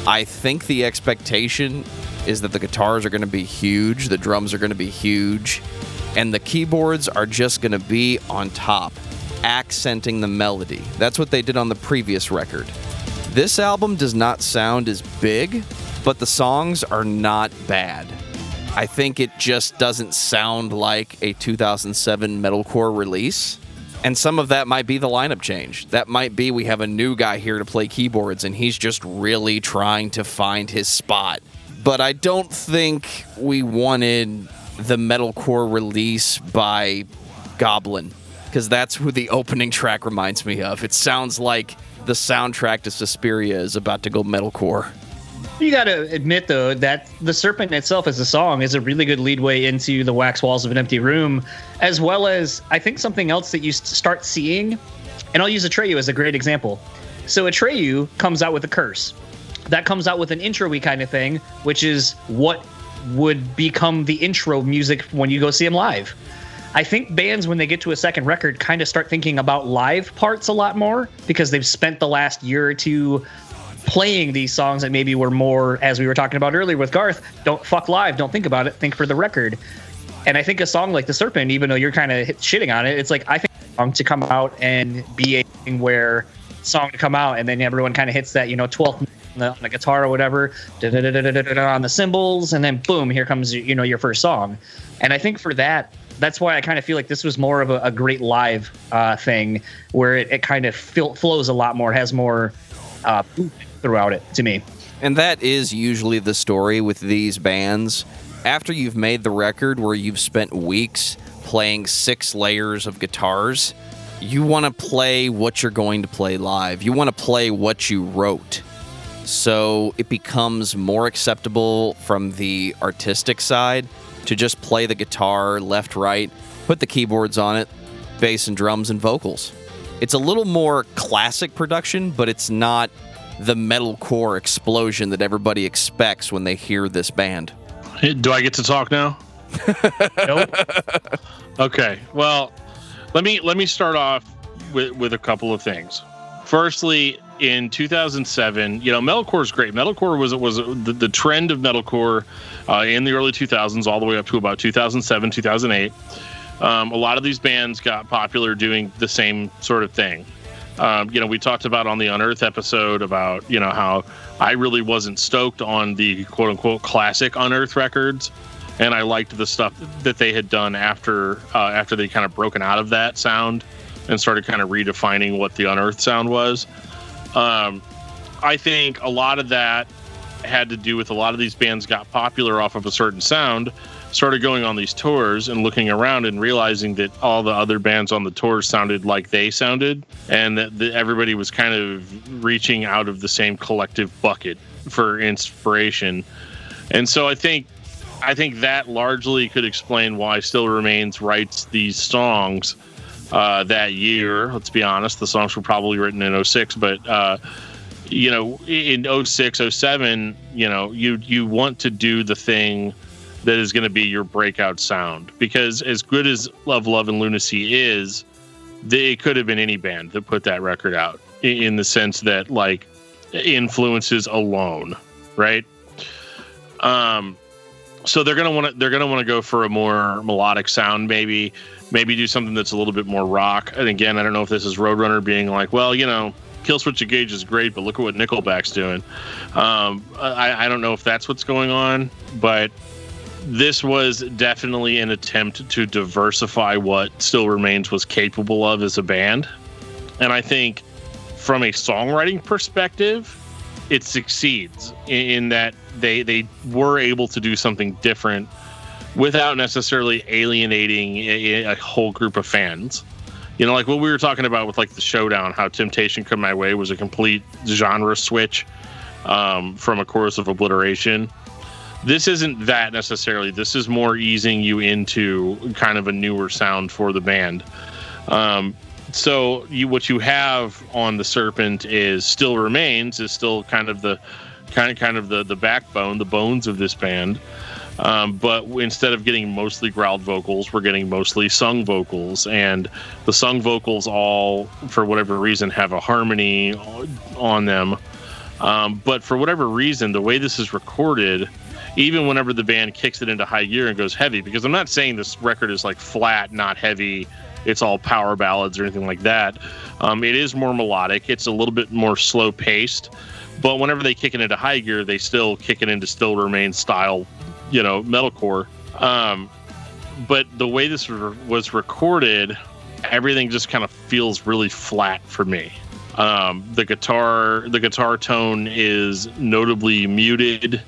I think the expectation is that the guitars are going to be huge, the drums are going to be huge, and the keyboards are just going to be on top, accenting the melody. That's what they did on the previous record. This album does not sound as big, but the songs are not bad. I think it just doesn't sound like a 2007 metalcore release. And some of that might be the lineup change. That might be we have a new guy here to play keyboards and he's just really trying to find his spot. But I don't think we wanted the metalcore release by Goblin, because that's who the opening track reminds me of. It sounds like the soundtrack to Suspiria is about to go metalcore. You got to admit, though, that The Serpent itself as a song is a really good leadway into The Wax Walls of an Empty Room, as well as, I think, something else that you start seeing, and I'll use Atreyu as a great example. So Atreyu comes out with a curse. That comes out with an intro-y kind of thing, which is what would become the intro music when you go see him live. I think bands, when they get to a second record, kind of start thinking about live parts a lot more, because they've spent the last year or two playing these songs that maybe were more, as we were talking about earlier with Garth, don't fuck live, don't think about it, think for the record. And I think a song like The Serpent, even though you're kind of shitting on it, it's like, I think a song to come out and be a thing where song to come out and then everyone kind of hits that, 12th on the guitar or whatever, on the cymbals, and then boom, here comes, your first song. And I think for that's why I kind of feel like this was more of a great live thing, where it kind of flows a lot more, has more throughout it, to me. And that is usually the story with these bands. After you've made the record where you've spent weeks playing 6 layers of guitars, you want to play what you're going to play live. You want to play what you wrote. So it becomes more acceptable from the artistic side to just play the guitar left, right, put the keyboards on it, bass and drums and vocals. It's a little more classic production, but it's not the metalcore explosion that everybody expects when they hear this band. Do I get to talk now? Nope. Okay. Well, let me start off with a couple of things. Firstly, in 2007, metalcore is great. Metalcore was the trend of metalcore in the early 2000s, all the way up to about 2007, 2008. A lot of these bands got popular doing the same sort of thing. We talked about on the Unearth episode about, how I really wasn't stoked on the quote unquote classic Unearth records. And I liked the stuff that they had done after they kind of broken out of that sound and started kind of redefining what the Unearth sound was. I think a lot of that had to do with a lot of these bands got popular off of a certain sound, started going on these tours and looking around and realizing that all the other bands on the tours sounded like they sounded, and that everybody was kind of reaching out of the same collective bucket for inspiration. And so I think that largely could explain why Still Remains writes these songs that year. Let's be honest, the songs were probably written in 06, but in 06, 07, you want to do the thing that is going to be your breakout sound, because as good as Love, Love and Lunacy is, it could have been any band that put that record out in the sense that like influences alone, right? So they're gonna want to go for a more melodic sound, maybe do something that's a little bit more rock. And again, I don't know if this is Roadrunner being like, well, you know, Killswitch Engage is great, but look at what Nickelback's doing. I don't know if that's what's going on, but this was definitely an attempt to diversify what Still Remains was capable of as a band. And I think from a songwriting perspective, it succeeds in that they were able to do something different without necessarily alienating a whole group of fans. You know, like what we were talking about with like the Showdown, how Temptation Come My Way was a complete genre switch from A Chorus of Obliteration. This isn't that necessarily. This is more easing you into kind of a newer sound for the band. So what you have on the Serpent is Still Remains is still kind of the backbone, the bones of this band. But instead of getting mostly growled vocals, we're getting mostly sung vocals, and the sung vocals all, for whatever reason, have a harmony on them. But for whatever reason, the way this is recorded, even whenever the band kicks it into high gear and goes heavy, because I'm not saying this record is like flat, not heavy, it's all power ballads or anything like that. It is more melodic. It's a little bit more slow paced, but whenever they kick it into high gear, they still kick it into Still Remains style, you know, metalcore. But the way this was recorded, everything just kind of feels really flat for me. The guitar tone is notably muted.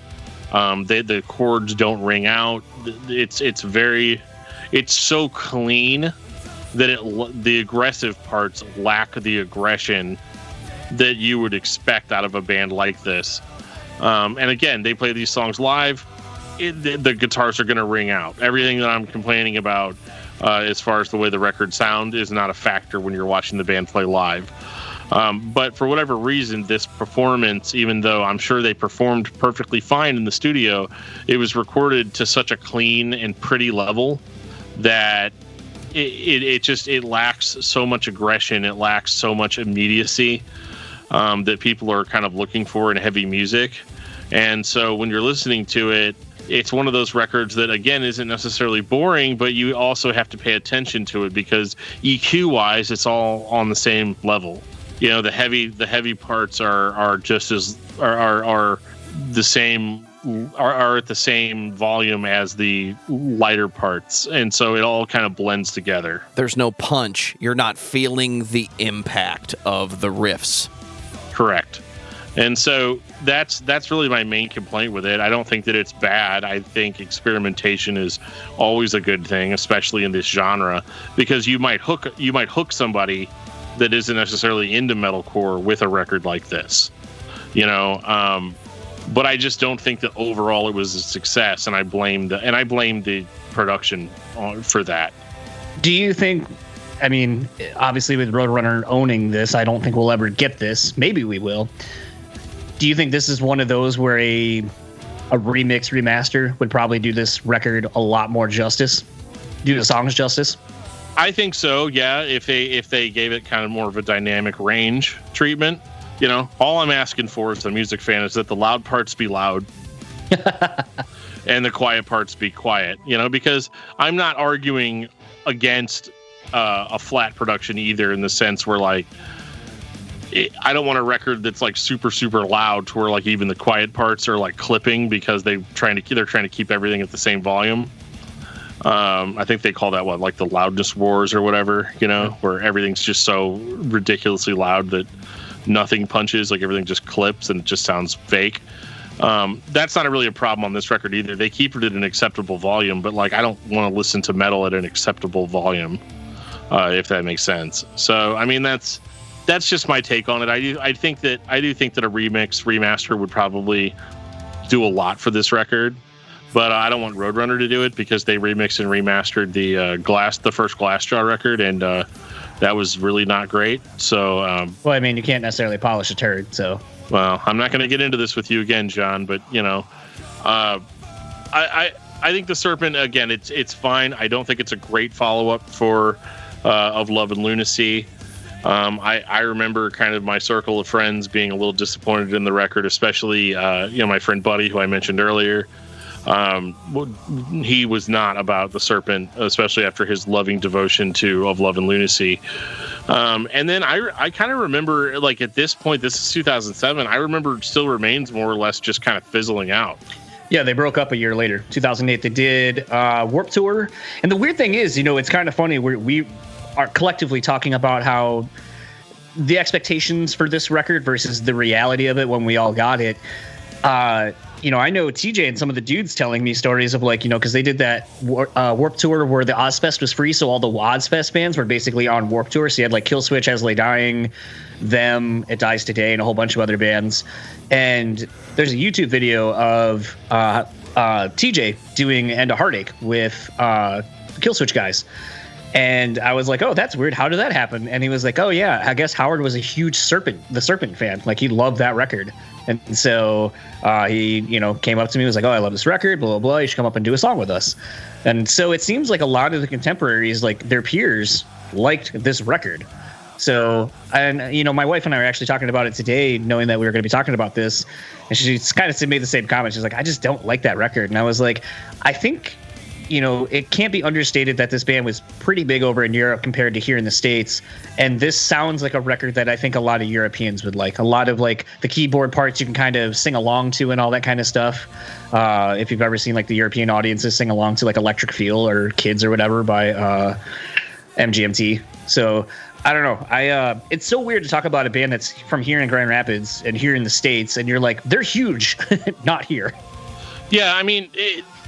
The chords don't ring out. It's so clean that the aggressive parts lack the aggression that you would expect out of a band like this. And again, they play these songs live. The guitars are going to ring out. Everything that I'm complaining about as far as the way the record sound is not a factor when you're watching the band play live. But for whatever reason, this performance, even though I'm sure they performed perfectly fine in the studio, it was recorded to such a clean and pretty level that it lacks so much aggression. It lacks so much immediacy that people are kind of looking for in heavy music. And so when you're listening to it, it's one of those records that, again, isn't necessarily boring, but you also have to pay attention to it because EQ-wise, it's all on the same level. You know, the heavy parts are just as are the same are at the same volume as the lighter parts, and so it all kind of blends together. There's no punch. You're not feeling the impact of the riffs. Correct. And so that's really my main complaint with it. I don't think that it's bad. I think experimentation is always a good thing, especially in this genre, because you might hook somebody that isn't necessarily into metalcore with a record like this, you know. But I just don't think that overall it was a success, and I blame the production for that. Do you think? I mean, obviously with Roadrunner owning this, I don't think we'll ever get this. Maybe we will. Do you think this is one of those where a remix remaster would probably do this record a lot more justice, do the songs justice? I think so. Yeah, if they gave it kind of more of a dynamic range treatment. You know, all I'm asking for as a music fan is that the loud parts be loud and the quiet parts be quiet, you know, because I'm not arguing against a flat production either, in the sense where, like, I don't want a record that's like super, super loud to where like even the quiet parts are like clipping because they're trying to keep everything at the same volume. I think they call that like the loudness wars or whatever, you know, where everything's just so ridiculously loud that nothing punches, like everything just clips and it just sounds fake. That's not really a problem on this record either. They keep it at an acceptable volume, but like I don't want to listen to metal at an acceptable volume, if that makes sense. So I mean that's just my take on it. I do think that a remaster would probably do a lot for this record, but I don't want Roadrunner to do it because they remixed and remastered the first Glassjaw record, and that was really not great. So, well, I mean, you can't necessarily polish a turd. So, well, I'm not going to get into this with you again, John. But you know, I think the Serpent, again, it's fine. I don't think it's a great follow up for of Love and Lunacy. I remember kind of my circle of friends being a little disappointed in the record, especially my friend Buddy, who I mentioned earlier. He was not about the Serpent, especially after his loving devotion to Of Love and Lunacy. And then I kind of remember, like, at this point, this is 2007, I remember Still Remains more or less just kind of fizzling out. Yeah, they broke up a year later, 2008. They did Warped Tour. And the weird thing is, it's kind of funny. We are collectively talking about how the expectations for this record versus the reality of it when we all got it. I know TJ and some of the dudes telling me stories of, like, because they did that Warped Tour where the Ozfest was free, so all the Ozfest bands were basically on Warped Tour. So you had, like, Killswitch, As Lay Dying, Them, It Dies Today, and a whole bunch of other bands. And there's a YouTube video of TJ doing End of Heartache with the Killswitch guys. And I was like, oh, that's weird. How did that happen? And he was like, oh, yeah, I guess Howard was a huge the Serpent fan. Like, he loved that record. And so he, came up to me and was like, oh, I love this record, blah, blah, blah. You should come up and do a song with us. And so it seems like a lot of the contemporaries, like their peers, liked this record. So, and, my wife and I were actually talking about it today, knowing that we were going to be talking about this. And she kind of made the same comment. She's like, I just don't like that record. And I was like, I think, it can't be understated that this band was pretty big over in Europe compared to here in the States. And this sounds like a record that I think a lot of Europeans would like. A lot of, like, the keyboard parts you can kind of sing along to and all that kind of stuff. If you've ever seen, like, the European audiences sing along to, like, Electric Feel or Kids or whatever by MGMT. So I don't know. It's so weird to talk about a band that's from here in Grand Rapids and here in the States, and you're like, they're huge, not here. Yeah, I mean,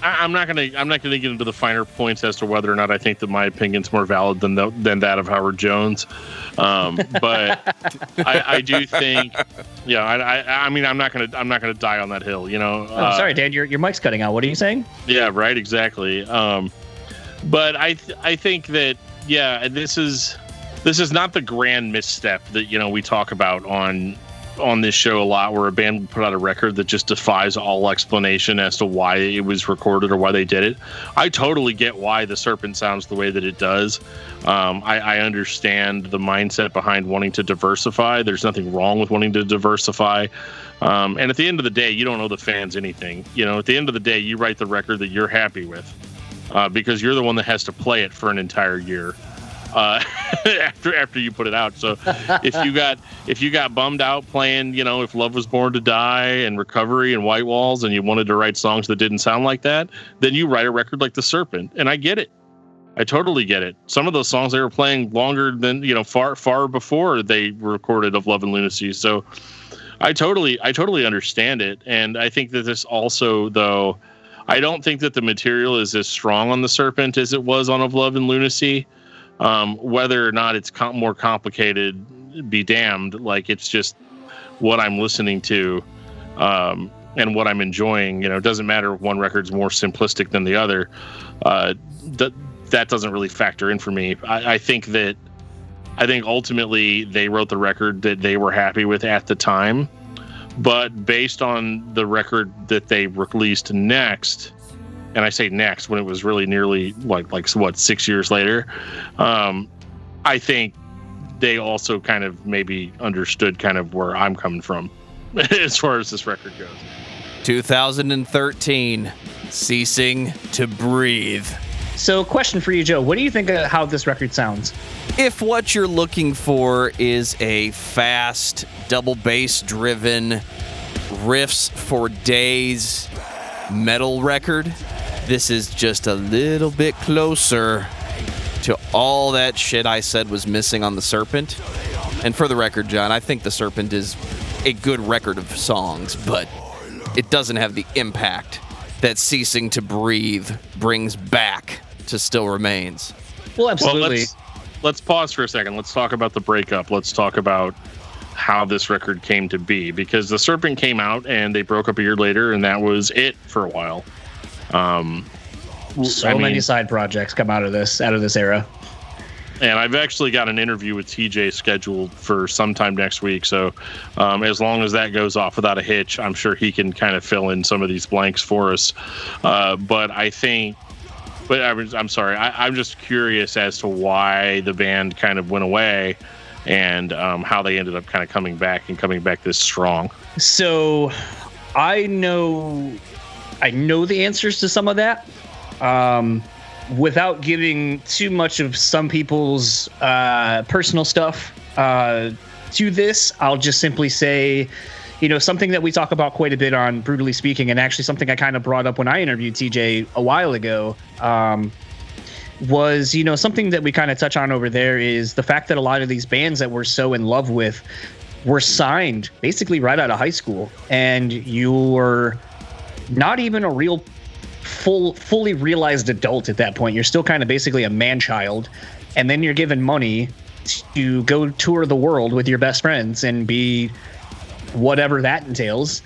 I'm not gonna get into the finer points as to whether or not I think that my opinion's more valid than that of Howard Jones, but I do think, I mean, I'm not gonna die on that hill, Oh, sorry, Dan, your mic's cutting out. What are you saying? Yeah, right, exactly. But I think that, yeah, this is not the grand misstep that we talk about on this show a lot, where a band would put out a record that just defies all explanation as to why it was recorded or why they did it. I totally get why the Serpent sounds the way that it does. I understand the mindset behind wanting to diversify. There's nothing wrong with wanting to diversify. And at the end of the day, you don't owe the fans anything. At the end of the day, you write the record that you're happy with, because you're the one that has to play it for an entire year. After you put it out. So if you got bummed out playing, If Love Was Born to Die and Recovery and White Walls, and you wanted to write songs that didn't sound like that, then you write a record like The Serpent. And I get it. I totally get it. Some of those songs they were playing longer than, far before they recorded Of Love and Lunacy. So I totally understand it. And I think that this also, though, I don't think that the material is as strong on The Serpent as it was on Of Love and Lunacy. Whether or not it's more complicated, be damned. Like, it's just what I'm listening to, and what I'm enjoying. It doesn't matter if one record's more simplistic than the other. That doesn't really factor in for me. I think ultimately they wrote the record that they were happy with at the time, but based on the record that they released next. And I say next when it was really nearly like 6 years later. I think they also kind of maybe understood kind of where I'm coming from as far as this record goes. 2013, Ceasing to Breathe. So, question for you, Joe. What do you think of how this record sounds? If what you're looking for is a fast, double bass driven, riffs for days metal record, this is just a little bit closer to all that shit I said was missing on The Serpent. And for the record, John, I think The Serpent is a good record of songs, but it doesn't have the impact that Ceasing to Breathe brings back to Still Remains. Well, absolutely. Well, let's pause for a second. Let's talk about the breakup. Let's talk about how this record came to be, because The Serpent came out and they broke up a year later, and that was it for a while. Many side projects come out of this era. And I've actually got an interview with TJ scheduled for sometime next week. So as long as that goes off without a hitch, I'm sure he can kind of fill in some of these blanks for us. But I think But I'm sorry. I'm just curious as to why the band kind of went away, and how they ended up kind of coming back this strong. So, I know the answers to some of that. Without giving too much of some people's personal stuff to this, I'll just simply say, something that we talk about quite a bit on Brewtally Speaking, and actually something I kind of brought up when I interviewed TJ a while ago, was, something that we kind of touch on over there is the fact that a lot of these bands that we're so in love with were signed basically right out of high school, and you're not even a real fully realized adult at that point. You're still kind of basically a man-child, and then you're given money to go tour the world with your best friends and be whatever that entails,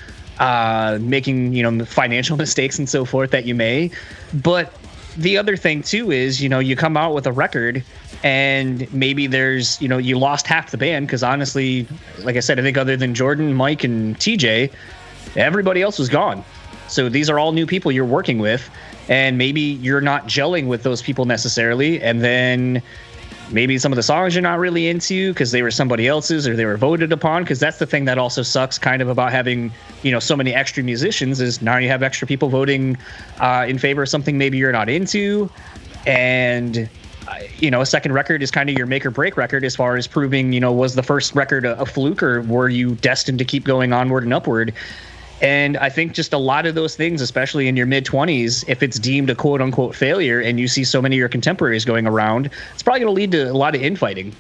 making financial mistakes and so forth that you may. But the other thing too is you come out with a record and maybe there's you lost half the band, because honestly, like I said, I think other than Jordan, Mike, and TJ, everybody else was gone. So these are all new people you're working with, and maybe you're not gelling with those people necessarily, and then maybe some of the songs you're not really into because they were somebody else's or they were voted upon, because that's the thing that also sucks kind of about having so many extra musicians, is now you have extra people voting in favor of something maybe you're not into. And a second record is kind of your make or break record as far as proving was the first record a fluke, or were you destined to keep going onward and upward. And I think just a lot of those things, especially in your mid-20s, if it's deemed a quote-unquote failure and you see so many of your contemporaries going around, it's probably going to lead to a lot of infighting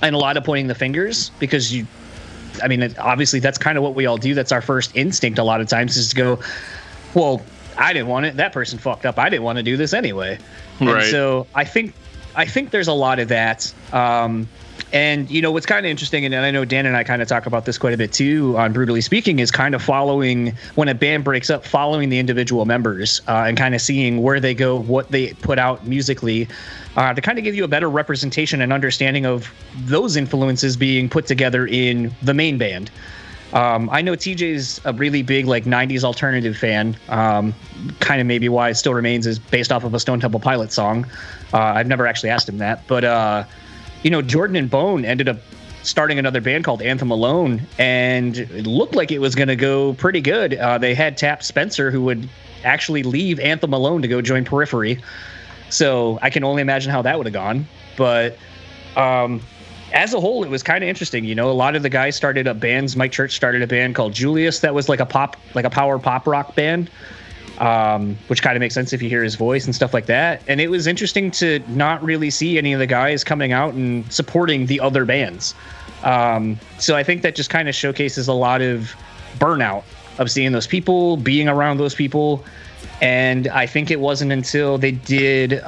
and a lot of pointing the fingers, because obviously that's kind of what we all do. That's our first instinct a lot of times, is to go, well, I didn't want it. That person fucked up. I didn't want to do this anyway. Right. And so I think there's a lot of that. And what's kind of interesting, and I know Dan and I kind of talk about this quite a bit too on Brewtally Speaking, is kind of following, when a band breaks up, following the individual members and kind of seeing where they go, what they put out musically, to kind of give you a better representation and understanding of those influences being put together in the main band. I know TJ's a really big 90s alternative fan. Kind of maybe why It Still Remains is based off of a Stone Temple Pilots song. I've never actually asked him that, but Jordan and Bone ended up starting another band called Anthem Alone, and it looked like it was going to go pretty good. They had tapped Spencer, who would actually leave Anthem Alone to go join Periphery. So I can only imagine how that would have gone. But as a whole, it was kind of interesting. A lot of the guys started up bands. Mike Church started a band called Julius that was like a power pop rock band. Which kind of makes sense if you hear his voice and stuff like that. And it was interesting to not really see any of the guys coming out and supporting the other bands. So I think that just kind of showcases a lot of burnout of seeing those people, being around those people. And I think it wasn't until they did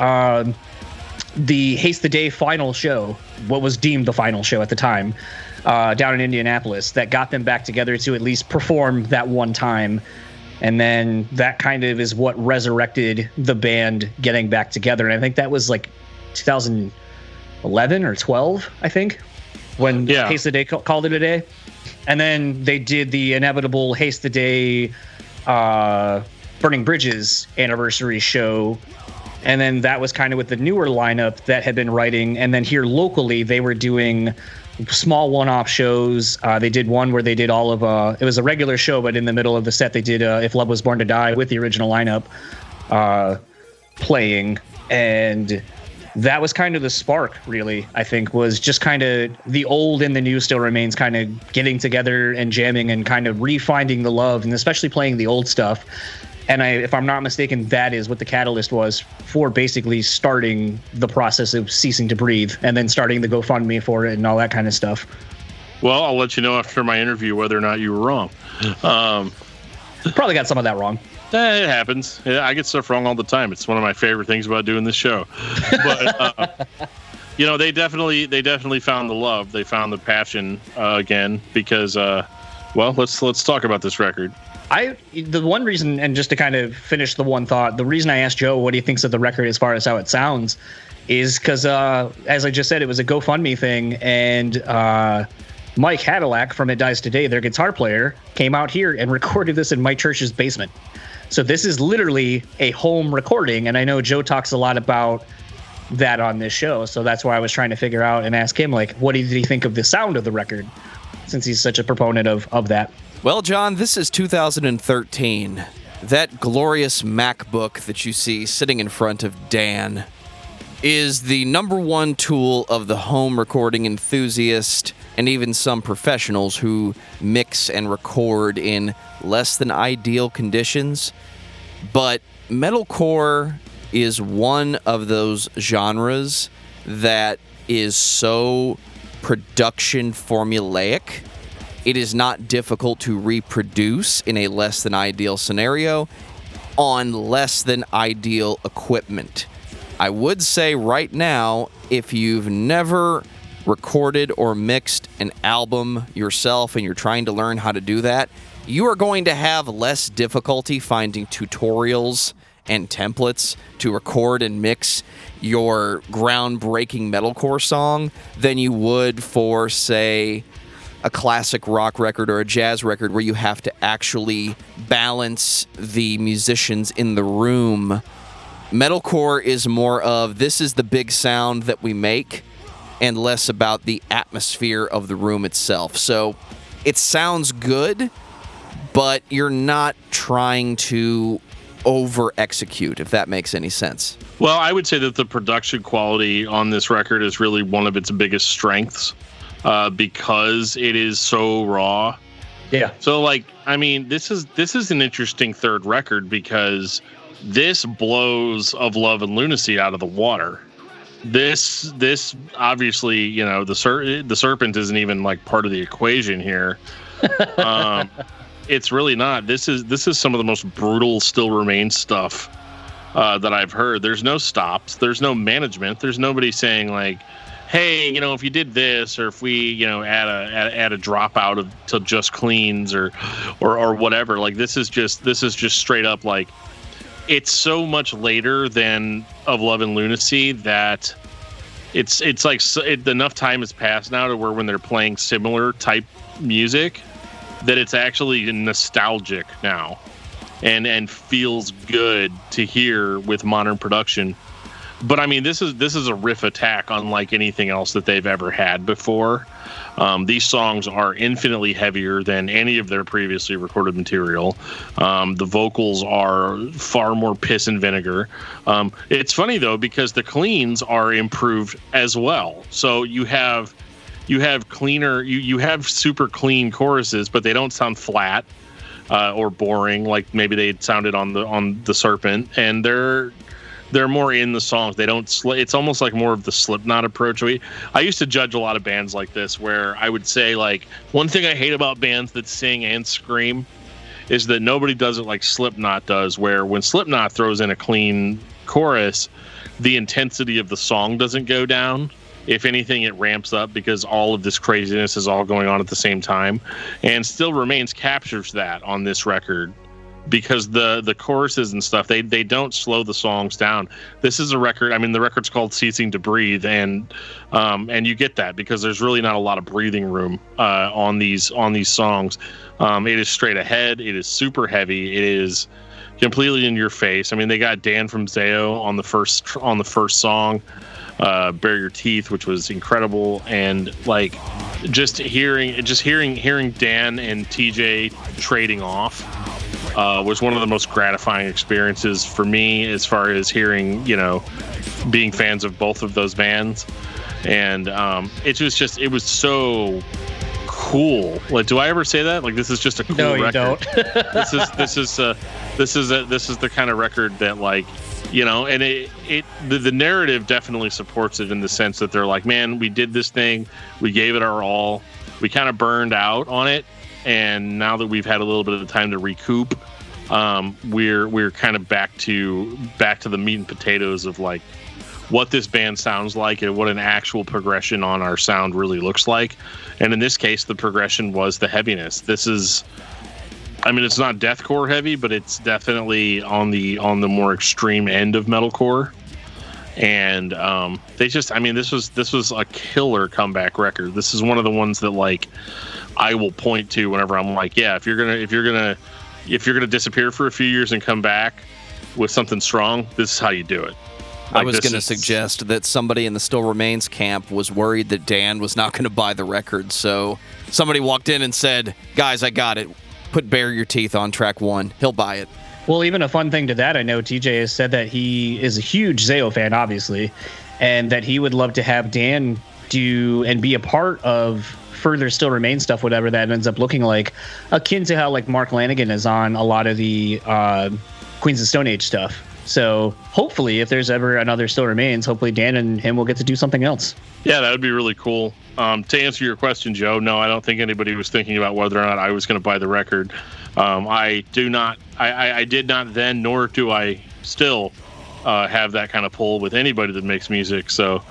the Haste the Day final show, what was deemed the final show at the time, down in Indianapolis, that got them back together to at least perform that one time. And then that kind of is what resurrected the band getting back together. And I think that was 2011 or 12, I think, when Haste the Day called it a day. And then they did the inevitable Haste the Day Burning Bridges anniversary show. And then that was kind of with the newer lineup that had been writing. And then here locally, they were doing small one-off shows. They did one where they did all of it was a regular show, but in the middle of the set they did If Love Was Born to Die with the original lineup playing. And that was kind of the spark, really, I think, was just kind of the old and the new Still Remains kind of getting together and jamming and kind of refinding the love, and especially playing the old stuff. And if I'm not mistaken, that is what the catalyst was for basically starting the process of Ceasing to Breathe, and then starting the GoFundMe for it and all that kind of stuff. Well, I'll let you know after my interview whether or not you were wrong. Probably got some of that wrong. It happens. I get stuff wrong all the time. It's one of my favorite things about doing this show. But they definitely found the love. They found the passion again, because let's talk about this record. The one reason, and just to kind of finish the one thought, the reason I asked Joe what he thinks of the record as far as how it sounds is because, as I just said, it was a GoFundMe thing, and Mike Hadalack from It Dies Today, their guitar player, came out here and recorded this in Mike Church's basement. So this is literally a home recording, and I know Joe talks a lot about that on this show, so that's why I was trying to figure out and ask him, like, what did he think of the sound of the record, since he's such a proponent of that. Well, John, this is 2013. That glorious MacBook that you see sitting in front of Dan is the number one tool of the home recording enthusiast and even some professionals who mix and record in less than ideal conditions. But metalcore is one of those genres that is so production formulaic. It is not difficult to reproduce in a less than ideal scenario on less than ideal equipment. I would say right now, if you've never recorded or mixed an album yourself and you're trying to learn how to do that, you are going to have less difficulty finding tutorials and templates to record and mix your groundbreaking metalcore song than you would for, say, a classic rock record or a jazz record where you have to actually balance the musicians in the room. Metalcore is more of, this is the big sound that we make, and less about the atmosphere of the room itself. So it sounds good, but you're not trying to over-execute, if that makes any sense. Well, I would say that the production quality on this record is really one of its biggest strengths, because it is so raw. Yeah. So, like, I mean, this is an interesting third record because this blows Of Love and Lunacy out of the water. This obviously, you know, the serpent isn't even like part of the equation here. It's really not. This is some of the most brutal Still Remains stuff that I've heard. There's no stops. There's no management. There's nobody saying like, hey, you know, if you did this, or if we, you know, add a dropout of to just cleans or whatever. Like this is just straight up like, it's so much later than Of Love and Lunacy that it's like enough time has passed now to where when they're playing similar type music that it's actually nostalgic now and feels good to hear with modern production. But I mean, this is a riff attack unlike anything else that they've ever had before. These songs are infinitely heavier than any of their previously recorded material. The vocals are far more piss and vinegar. It's funny though, because the cleans are improved as well. So you have cleaner, you have super clean choruses, but they don't sound flat or boring like maybe they sounded on the Serpent, and they're more in the songs. They don't. It's almost like more of the Slipknot approach. I used to judge a lot of bands like this, where I would say like one thing I hate about bands that sing and scream is that nobody does it like Slipknot does. Where when Slipknot throws in a clean chorus, the intensity of the song doesn't go down. If anything, it ramps up because all of this craziness is all going on at the same time. And Still Remains captures that on this record. Because the choruses and stuff, they don't slow the songs down. This is a record. I mean, the record's called "Ceasing to Breathe," and you get that because there's really not a lot of breathing room on these songs. It is straight ahead. It is super heavy. It is completely in your face. I mean, they got Dan from Zayo on the first song, "Bare Your Teeth," which was incredible, and like just hearing Dan and TJ trading off. Was one of the most gratifying experiences for me as far as hearing, you know, being fans of both of those bands. And it was so cool. Like, do I ever say that? Like, this is just a cool record. No, you don't. This is the kind of record that, like, you know, and the narrative definitely supports it in the sense that they're like, man, we did this thing, we gave it our all, we kind of burned out on it. And now that we've had a little bit of time to recoup, we're kind of back to the meat and potatoes of like what this band sounds like and what an actual progression on our sound really looks like. And in this case, the progression was the heaviness. This is, I mean, it's not deathcore heavy, but it's definitely on the more extreme end of metalcore. And they just, I mean, this was a killer comeback record. This is one of the ones that like I will point to whenever I'm like, yeah, if you're gonna disappear for a few years and come back with something strong, this is how you do it. I was going to suggest that somebody in the Still Remains camp was worried that Dan was not going to buy the record, so somebody walked in and said, guys, I got it. Put Bare Your Teeth on track 1. He'll buy it. Well, even a fun thing to that, I know TJ has said that he is a huge Zayo fan, obviously, and that he would love to have Dan do and be a part of further Still Remains stuff, whatever that ends up looking like, akin to how like Mark Lanigan is on a lot of the Queens of Stone Age stuff. So hopefully, if there's ever another Still Remains, hopefully Dan and him will get to do something else. Yeah, that would be really cool. To answer your question, Joe, no, I don't think anybody was thinking about whether or not I was going to buy the record. I did not then, nor do I still have that kind of pull with anybody that makes music. So,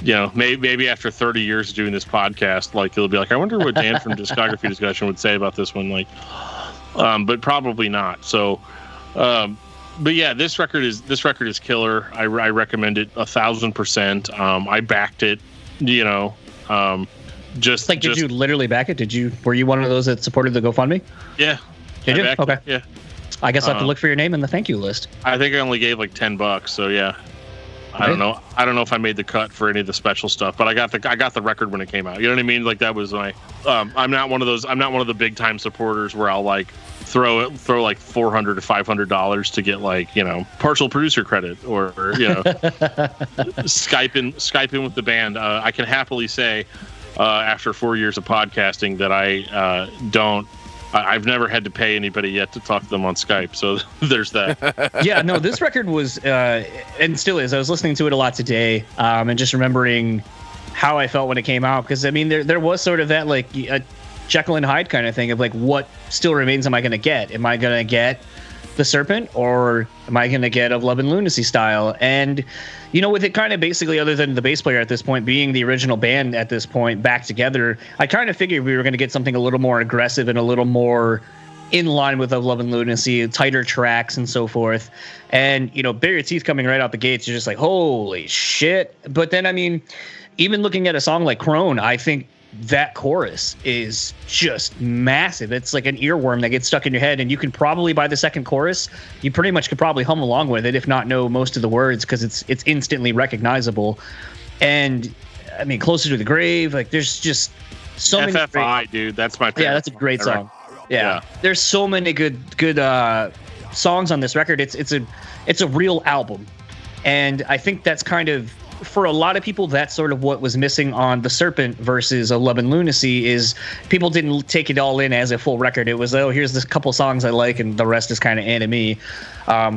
you know, maybe after 30 years of doing this podcast, like it'll be like, I wonder what Dan from Discography Discussion would say about this one. Like, but probably not. So, but yeah, this record is killer. I recommend it 1,000%. I backed it, you know. Did you literally back it? Were you one of those that supported the GoFundMe? Yeah. Did you? Okay. Yeah. I guess I'll have to look for your name in the thank you list. I think I only gave like $10, so yeah. Right. I don't know if I made the cut for any of the special stuff, but I got the record when it came out. You know what I mean? Like that was my. I'm not one of the big time supporters where I'll like throw like $400 to $500 to get like, you know, partial producer credit or you know Skype in with the band. I can happily say after 4 years of podcasting that I've never had to pay anybody yet to talk to them on Skype, so there's that. Yeah, no, this record was, and still is, I was listening to it a lot today, and just remembering how I felt when it came out, because, I mean, there was sort of that, like, a Jekyll and Hyde kind of thing of, like, what Still Remains am I going to get? Am I going to get The Serpent, or am I going to get Of Love and Lunacy style? And, you know, with it kind of basically, other than the bass player at this point being the original band at this point back together, I kind of figured we were going to get something a little more aggressive and a little more in line with Of Love and Lunacy, tighter tracks and so forth. And, you know, Bare Your Teeth coming right out the gates, you're just like, holy shit. But then, I mean, even looking at a song like Crone, I think that chorus is just massive. It's like an earworm that gets stuck in your head, and you can probably, by the second chorus, you pretty much could probably hum along with it, if not know most of the words, because it's instantly recognizable. And I mean, Closer to the Grave, like there's just so many FFI, dude, that's my favorite. Yeah, that's a great song. Yeah. There's so many good songs on this record. It's a real album, and I think that's kind of, for a lot of people, that's sort of what was missing on The Serpent versus Of Love and Lunacy, is people didn't take it all in as a full record. It was, oh, here's this couple songs I like, and the rest is kind of enemy,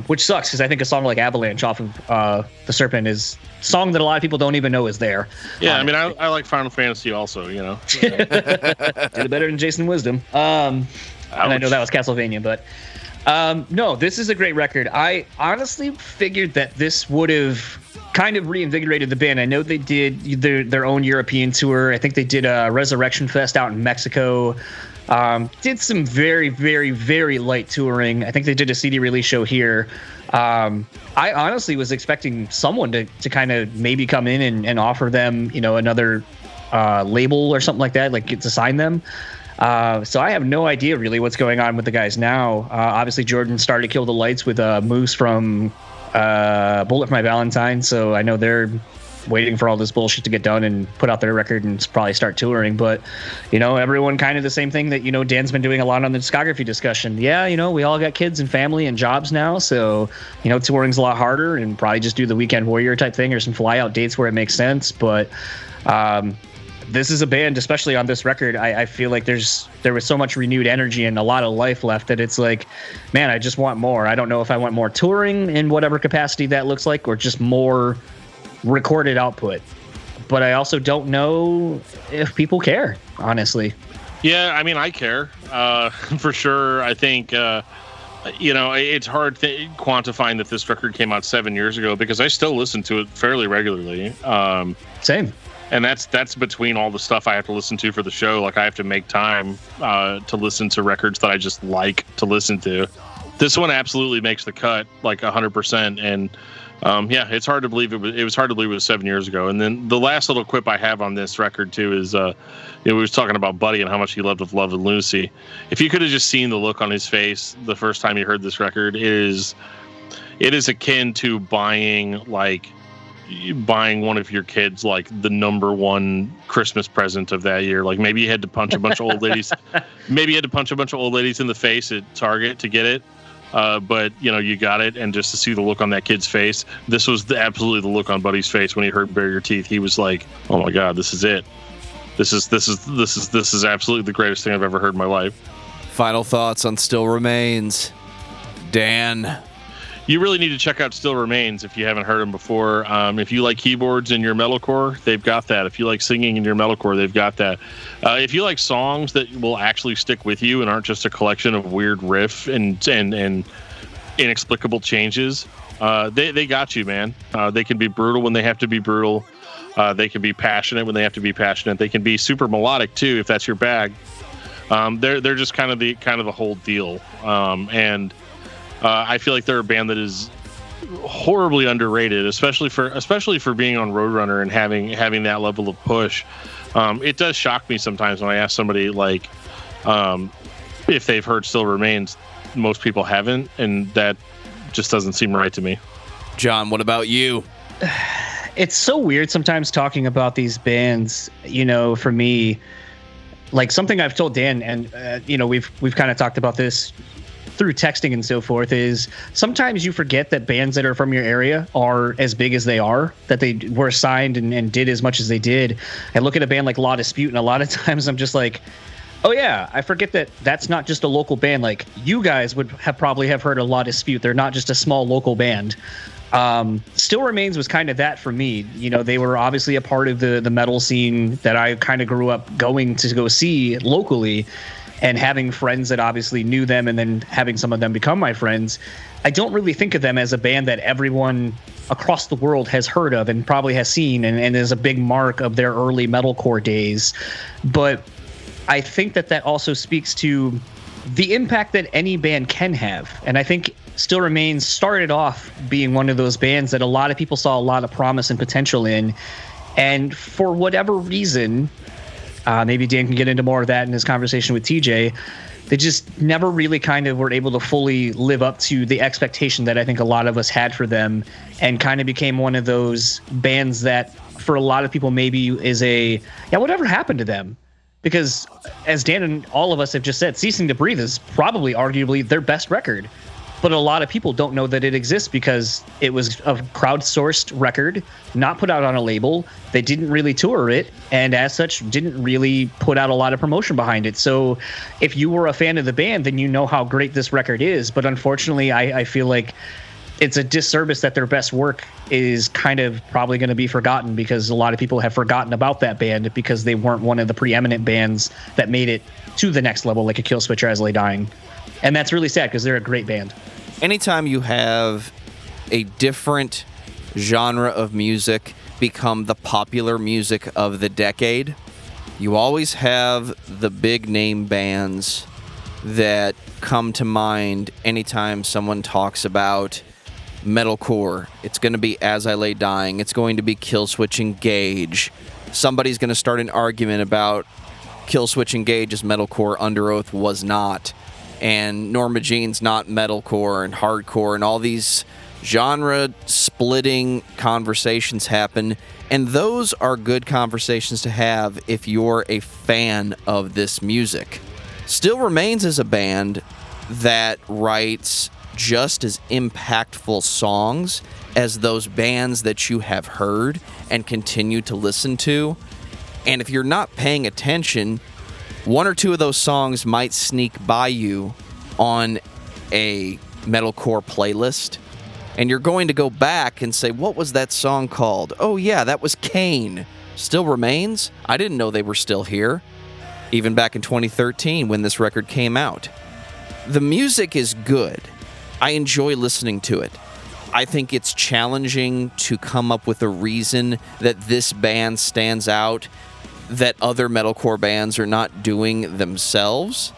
which sucks, because I think a song like Avalanche off of The Serpent is a song that a lot of people don't even know is there. Yeah, I mean, I like Final Fantasy also, you know. Did it better than Jason Wisdom. And I know that was Castlevania, but no, this is a great record. I honestly figured that this would have kind of reinvigorated the band. I know they did their own European tour. I think they did a Resurrection Fest out in Mexico. Did some very, very, very light touring. I think they did a CD release show here. I honestly was expecting someone to kind of maybe come in and offer them, you know, another label or something like that, like get to sign them. So I have no idea really what's going on with the guys now. Obviously, Jordan started Kill the Lights with Moose from Bullet for My Valentine, so I know they're waiting for all this bullshit to get done and put out their record and probably start touring. But, you know, everyone kind of the same thing that, you know, Dan's been doing a lot on the Discography Discussion. Yeah, you know, we all got kids and family and jobs now, so, you know, touring's a lot harder, and probably just do the Weekend Warrior type thing or some fly out dates where it makes sense. But this is a band, especially on this record, I feel like there was so much renewed energy and a lot of life left that it's like, man, I just want more. I don't know if I want more touring in whatever capacity that looks like, or just more recorded output. But I also don't know if people care, honestly. Yeah, I mean, I care for sure. I think, you know, it's hard quantifying that this record came out 7 years ago, because I still listen to it fairly regularly. Same. And that's between all the stuff I have to listen to for the show. Like, I have to make time to listen to records that I just like to listen to. This one absolutely makes the cut, like 100%. And yeah, it's hard to believe it was hard to believe it was 7 years ago. And then the last little quip I have on this record too is, we was talking about Buddy and how much he loved of Love and Lucy. If you could have just seen the look on his face the first time you heard this record, it is akin to buying one of your kids like the number one Christmas present of that year. Like maybe you had to punch a bunch of old ladies. Maybe you had to punch a bunch of old ladies in the face at Target to get it. But you got it, and just to see the look on that kid's face, this was absolutely the look on Buddy's face when he heard "Bare Your Teeth." He was like, "Oh my God, this is it. This is absolutely the greatest thing I've ever heard in my life." Final thoughts on Still Remains, Dan. You really need to check out Still Remains if you haven't heard them before. If you like keyboards in your metalcore, they've got that. If you like singing in your metalcore, they've got that. If you like songs that will actually stick with you and aren't just a collection of weird riff and inexplicable changes, they got you, man. They can be brutal when they have to be brutal. They can be passionate when they have to be passionate. They can be super melodic too, if that's your bag. They're just kind of the whole deal. I feel like they're a band that is horribly underrated, especially for being on Roadrunner and having that level of push. It does shock me sometimes when I ask somebody like if they've heard Still Remains. Most people haven't, and that just doesn't seem right to me. John, what about you? It's so weird sometimes talking about these bands. For me, like something I've told Dan, and we've kind of talked about this through texting and so forth, is sometimes you forget that bands that are from your area are as big as they are, that they were signed and did as much as they did. I look at a band like Law Dispute, and a lot of times I'm just like, oh yeah, I forget that that's not just a local band. Like, you guys would probably have heard of Law Dispute. They're not just a small local band. Still Remains was kind of that for me. They were obviously a part of the metal scene that I kind of grew up going to go see locally, and having friends that obviously knew them, and then having some of them become my friends. I don't really think of them as a band that everyone across the world has heard of and probably has seen, and is a big mark of their early metalcore days. But I think that also speaks to the impact that any band can have. And I think Still Remains started off being one of those bands that a lot of people saw a lot of promise and potential in. And for whatever reason, maybe Dan can get into more of that in his conversation with TJ, they just never really kind of were able to fully live up to the expectation that I think a lot of us had for them, and kind of became one of those bands that for a lot of people maybe is whatever happened to them? Because as Dan and all of us have just said, Ceasing to Breathe is probably arguably their best record. But a lot of people don't know that it exists because it was a crowdsourced record, not put out on a label. They didn't really tour it, and as such, didn't really put out a lot of promotion behind it. So if you were a fan of the band, then you know how great this record is. But unfortunately, I feel like it's a disservice that their best work is kind of probably going to be forgotten, because a lot of people have forgotten about that band because they weren't one of the preeminent bands that made it to the next level, like a Killswitch or As I Lay Dying. And that's really sad because they're a great band. Anytime you have a different genre of music become the popular music of the decade, you always have the big name bands that come to mind anytime someone talks about metalcore. It's going to be As I Lay Dying. It's going to be Killswitch Engage. Somebody's going to start an argument about Killswitch Engage's metalcore, Under Oath was not. And Norma Jean's not metalcore and hardcore, and all these genre-splitting conversations happen. And those are good conversations to have if you're a fan of this music. Still Remains is a band that writes just as impactful songs as those bands that you have heard and continue to listen to. And if you're not paying attention, one or two of those songs might sneak by you on a metalcore playlist, and you're going to go back and say, what was that song called? Oh yeah, that was Kane. Still Remains? I didn't know they were still here. Even back in 2013 when this record came out. The music is good. I enjoy listening to it. I think it's challenging to come up with a reason that this band stands out that other metalcore bands are not doing themselves,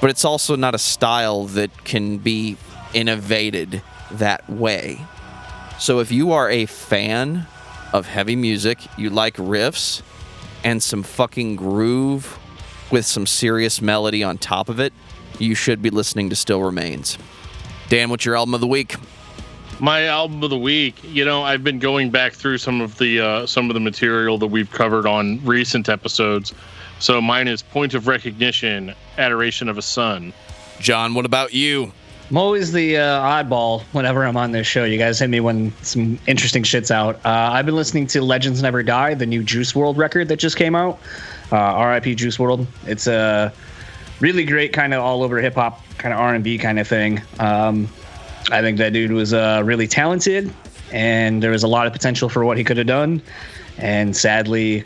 but it's also not a style that can be innovated that way. So if you are a fan of heavy music, you like riffs and some fucking groove with some serious melody on top of it, you should be listening to Still Remains. Dan, what's your album of the week? My album of the week, I've been going back through some of the material that we've covered on recent episodes. So mine is Point of Recognition, Adoration of a Sun. John, what about you? I'm always the oddball whenever I'm on this show. You guys hit me when some interesting shit's out. I've been listening to Legends Never Die, the new Juice Wrld record that just came out. R.I.P. Juice Wrld. It's a really great kind of all over hip hop, kind of R&B kind of thing. I think that dude was really talented, and there was a lot of potential for what he could have done. And sadly,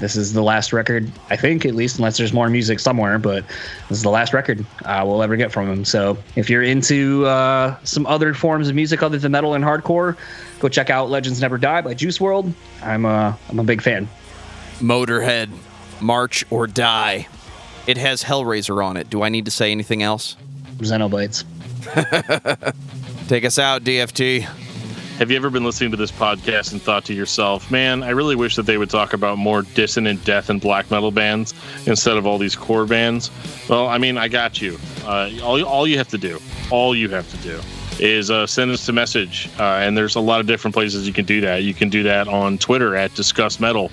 this is the last record, I think, at least, unless there's more music somewhere, but this is the last record we'll ever get from him. So if you're into some other forms of music other than metal and hardcore, go check out Legends Never Die by Juice Wrld. I'm a big fan. Motörhead, March or Die. It has Hellraiser on it. Do I need to say anything else? Xenoblades. Take us out, DFT. Have you ever been listening to this podcast and thought to yourself, man, I really wish that they would talk about more dissonant death and black metal bands instead of all these core bands? Well, I mean, I got you. All you have to do is send us a message. And there's a lot of different places you can do that. You can do that on Twitter at discussmetal.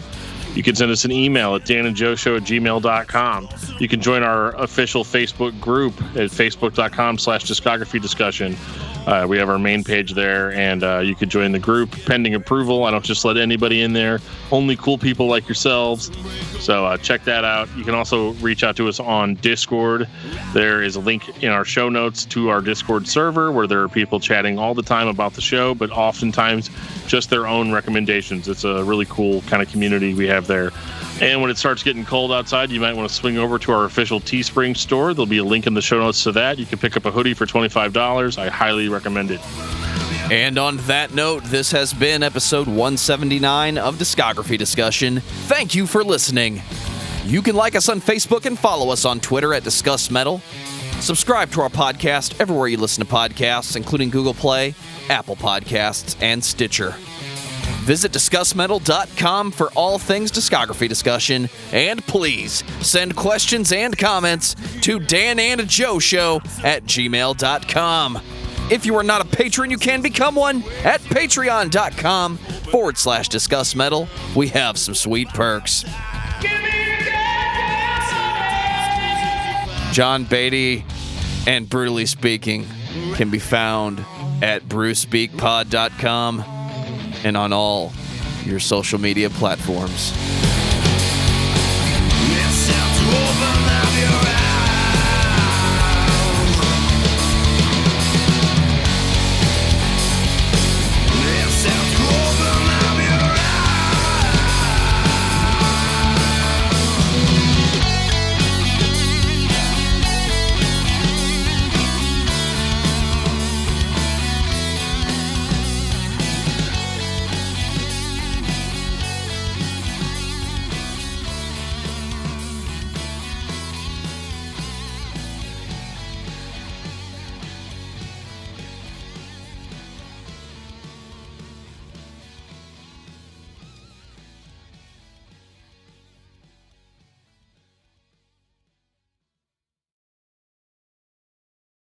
You can send us an email at danandjoeshow@gmail.com. You can join our official Facebook group at facebook.com/discography discussion. We have our main page there, and you can join the group pending approval. I don't just let anybody in there, only cool people like yourselves. So check that out. You can also reach out to us on Discord. There is a link in our show notes to our Discord server where there are people chatting all the time about the show, but oftentimes just their own recommendations. It's a really cool kind of community we have there. And when it starts getting cold outside, you might want to swing over to our official Teespring store. There'll be a link in the show notes to that. You can pick up a hoodie for $25. I highly recommend it. And on that note, this has been episode 179 of Discography Discussion. Thank you for listening. You can like us on Facebook and follow us on Twitter at Discuss Metal. Subscribe to our podcast everywhere you listen to podcasts, including Google Play, Apple Podcasts, and Stitcher. Visit discussmetal.com for all things discography discussion, and please send questions and comments to danandjoeshow@gmail.com. If you are not a patron, you can become one at patreon.com/discussmetal. We have some sweet perks. John Beatty and Brutally Speaking can be found at brewspeakpod.com and on all your social media platforms.